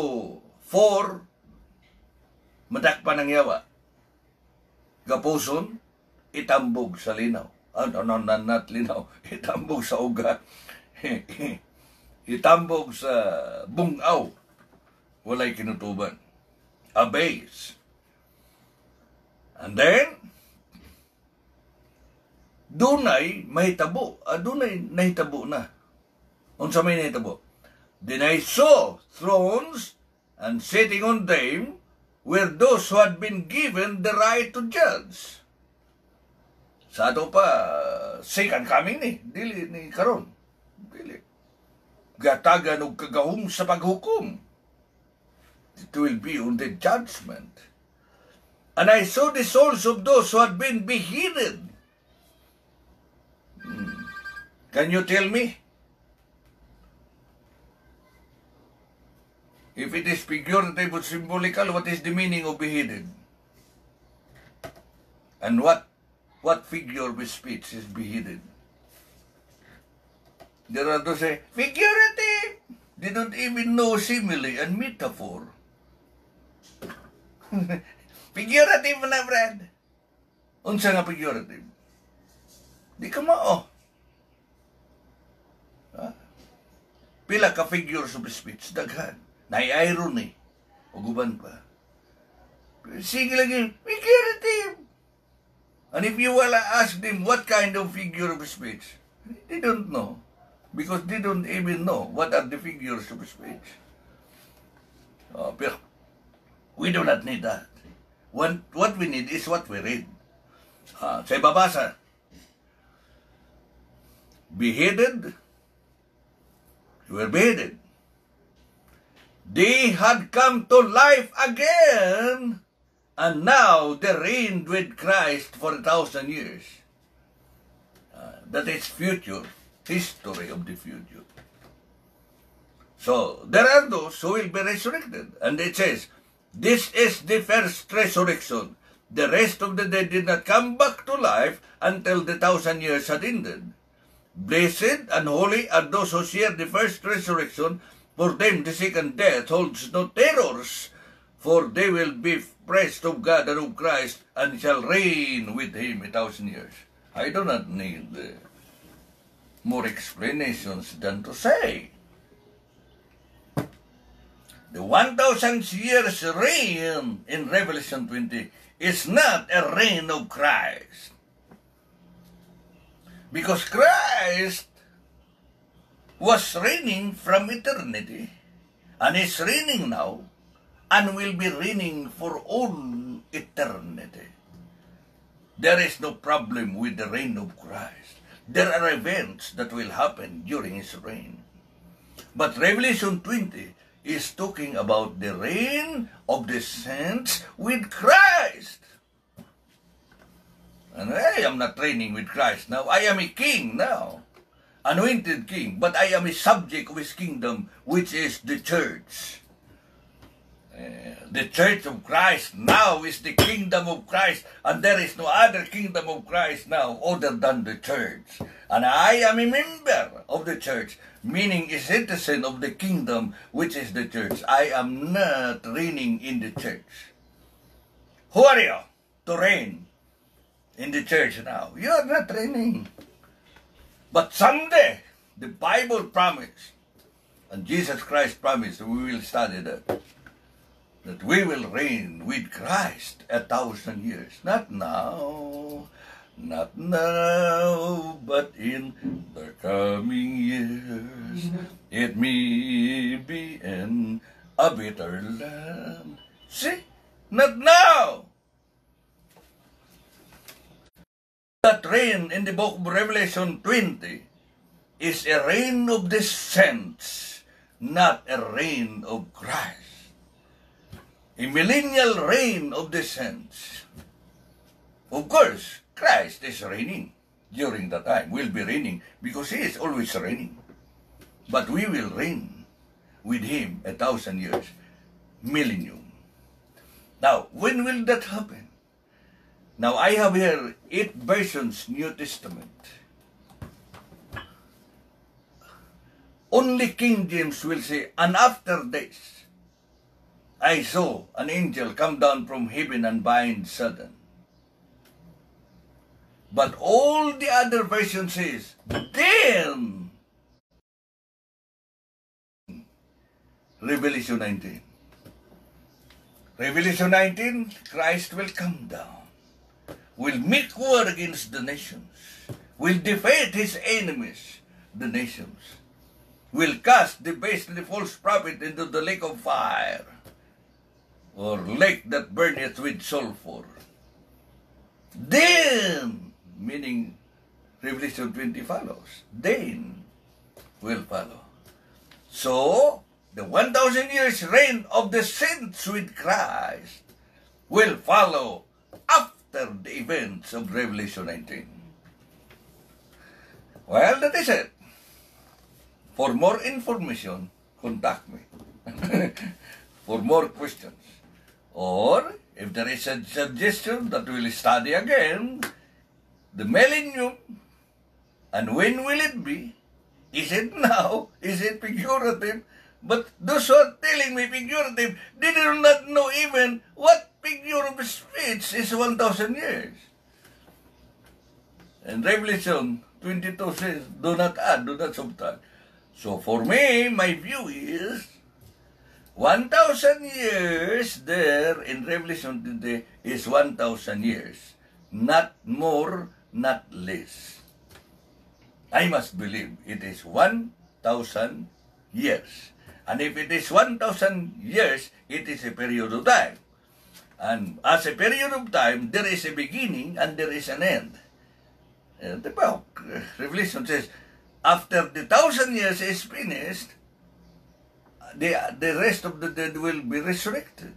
4 madakpan ang yawa gapuson itambog sa linaw not linaw itambog sa uga itambog sa bungaw walay kinutuban a base and then dunay mahitabo dunay nahitabo na unsa may nahitabo then I saw thrones and sitting on them were those who had been given the right to judge. Sa ato pa second coming ni dili ni karon dili gatagan og kagahom sa paghukom. It will be on the judgment. And I saw the souls of those who had been beheaded. Can you tell me? If it is figurative or symbolical, what is the meaning of beheaded? And what figure of speech is beheaded? There are those say, figurative! They don't even know simile and metaphor. Figurative na, Brad. Unsa nga figurative? Di ka mao. Pila ka figures of speech, daghan. Nai-irony. O guban pa. Sige lagi, figurative. And if you will ask them what kind of figure of speech, they don't know. Because they don't even know what are the figures of speech. Pero we do not need that. What we need is what we read. Sa ibabasa, beheaded, you were beheaded. They had come to life again, and now they reigned with Christ for 1,000 years. That is future, history of the future. So, there are those who will be resurrected. And it says, this is the first resurrection. The rest of the dead did not come back to life until the 1,000 years had ended. Blessed and holy are those who share the first resurrection. For them the second death holds no terrors, for they will be praised of God and of Christ, and shall reign with him 1,000 years. I do not need more explanations than to say the 1,000 years reign in Revelation 20 is not a reign of Christ. Because Christ was reigning from eternity, and is reigning now, and will be reigning for all eternity. There is no problem with the reign of Christ. There are events that will happen during his reign. But Revelation 20 is talking about the reign of the saints with Christ. And I am not reigning with Christ now. I am a king now. Anointed king, but I am a subject of his kingdom, which is the church. The Church of Christ now is the kingdom of Christ, and there is no other kingdom of Christ now other than the church. And I am a member of the church, meaning a citizen of the kingdom, which is the church. I am not reigning in the church. Who are you to reign in the church now? You are not reigning. But someday, the Bible promised, and Jesus Christ promised, we will study that we will reign with Christ 1,000 years. Not now, but in the coming years. It may be in a better land. See? Not now. That reign in the book of Revelation 20 is a reign of the saints, not a reign of Christ. A millennial reign of the saints. Of course, Christ is reigning during that time. Will be reigning because he is always reigning. But we will reign with him 1,000 years, millennium. Now, when will that happen? Now, I have here 8 versions, New Testament. Only King James will say, and after this, I saw an angel come down from heaven and bind Satan. But all the other versions says, then, Revelation 19. Revelation 19, Christ will come down, will make war against the nations, will defeat his enemies, the nations, will cast the base and the false prophet into the lake of fire, or lake that burneth with sulfur. Then, meaning Revelation 20 follows, then will follow. So, the 1,000 years reign of the saints with Christ will follow after the events of Revelation 19. Well, that is it. For more information, contact me. For more questions. Or, if there is a suggestion that we will study again, the millennium, and when will it be? Is it now? Is it figurative? But those who are telling me figurative, they do not know even what figure of speech is 1,000 years. And Revelation 22 says, do not add, do not subtract. So for me, my view is, 1,000 years there in Revelation 20 is 1,000 years. Not more, not less. I must believe it is 1,000 years. And if it is 1,000 years, it is a period of time. And as a period of time, there is a beginning and there is an end. The book, Revelation says, after the 1,000 years is finished, the rest of the dead will be resurrected.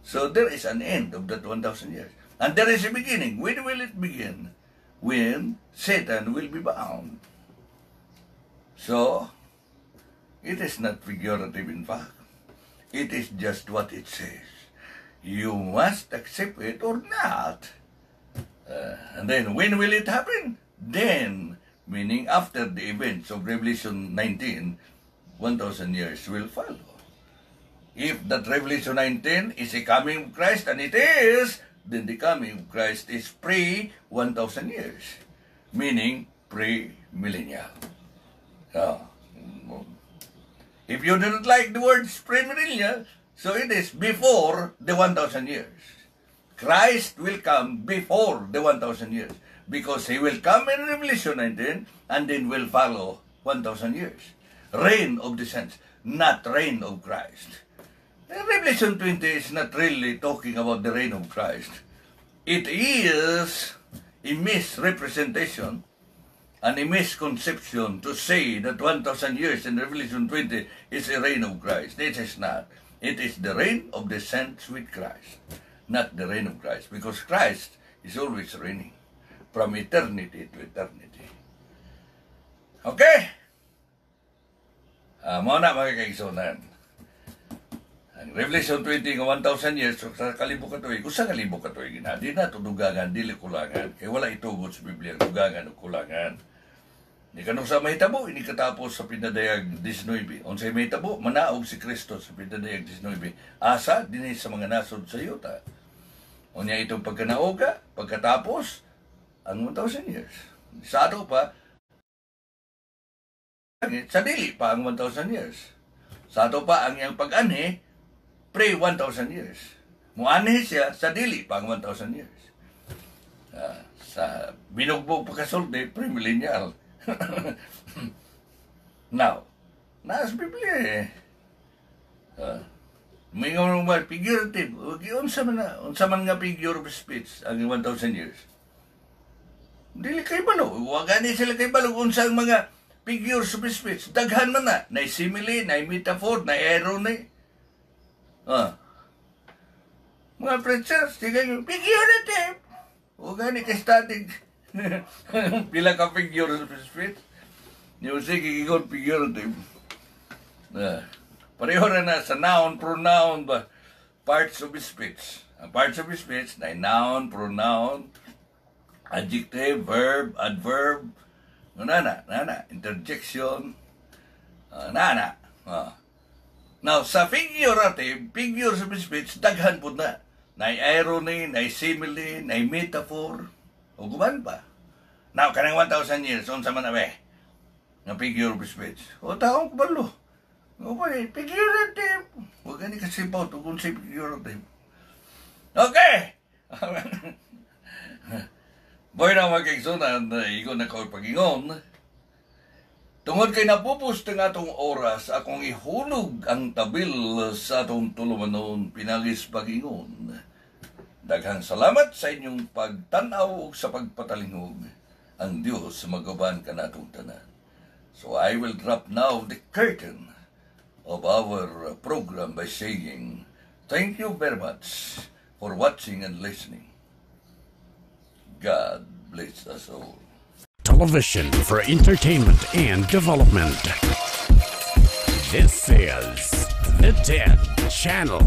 So there is an end of that 1,000 years. And there is a beginning. When will it begin? When Satan will be bound. So, it is not figurative in fact. It is just what it says. You must accept it or not. And then, when will it happen? Then, meaning after the events of Revelation 19, 1,000 years will follow. If that Revelation 19 is a coming of Christ, and it is, then the coming of Christ is pre-1,000 years, meaning pre-millennial. If you do not like the word pre-millennial, so it is before the 1,000 years. Christ will come before the 1,000 years, because he will come in Revelation 19, and then will follow 1,000 years. Reign of the saints, not reign of Christ. Revelation 20 is not really talking about the reign of Christ. It is a misrepresentation and a misconception to say that 1,000 years in Revelation 20 is a reign of Christ. It is not. It is the reign of the saints with Christ, not the reign of Christ, because Christ is always reigning from eternity to eternity. Okay? Muna mga kaigsunan. Ang Revelation 20 nga 1,000 years, so sa kalibo katuig, usa kalibo katuig na, di na ito dugangan, dili kulangan, kaya wala itugot sa Biblia, dugangan o kulangan. Di ka nung sa mahitabo, ini katapos sa pinadayag 19. Unsay mahitabo, manaog si Kristo sa pinadayag 19. Asa, din sa mga nasod sa yuta. Unya itong pagkanaoga, pagkatapos, ang 1,000 years. Sa ato pa, sa dili pa ang 1,000 years. Sa ato pa, ang iyang pag-anhi, pre-1,000 years. Muanhi siya, sa dili pa ang 1,000 years. Sa binugbog pagkasulti, pre-millennial. Now, nasa Biblia eh. May nga mga figurative. Unsa man nga figure of speech ang 1,000 years. Dili kay balo. Wagani sila kay balo unsang mga figures of speech. Daghan man na. Na simile, na metaphor, na irony. Mga preachers, tigay figurative. Wagani kay static. Pila ka figure of speech. Yung sige, kikon figurative. Pareho na sa noun, pronoun, ba? Parts of speech. Ang parts of speech na noun, pronoun, adjective, verb, adverb, interjection, Now, sa figurative, figures of speech, daghan po na. Na irony, na simile, na metaphor, o guman pa. Now, kanang 1,000 years, unsa man na ba? Nga figure of speech. O taong kubalo. O pa figurative. Huwag gani kasipaw ito kung si figurative. Okay! Boy na magkiksunan, igo na ko pag-ingon. Tungod kay napupus nga atong oras, akong ihulog ang tabil sa atong tulumanon, pinagis pag-ingon. Daghang salamat sa inyong pagtanaw sa pagpatalingog. Ang Diyos magaban ka natong tanan. So I will drop now the curtain of our program by saying, thank you very much for watching and listening. God bless us all. Television for entertainment and development. This is the TED Channel.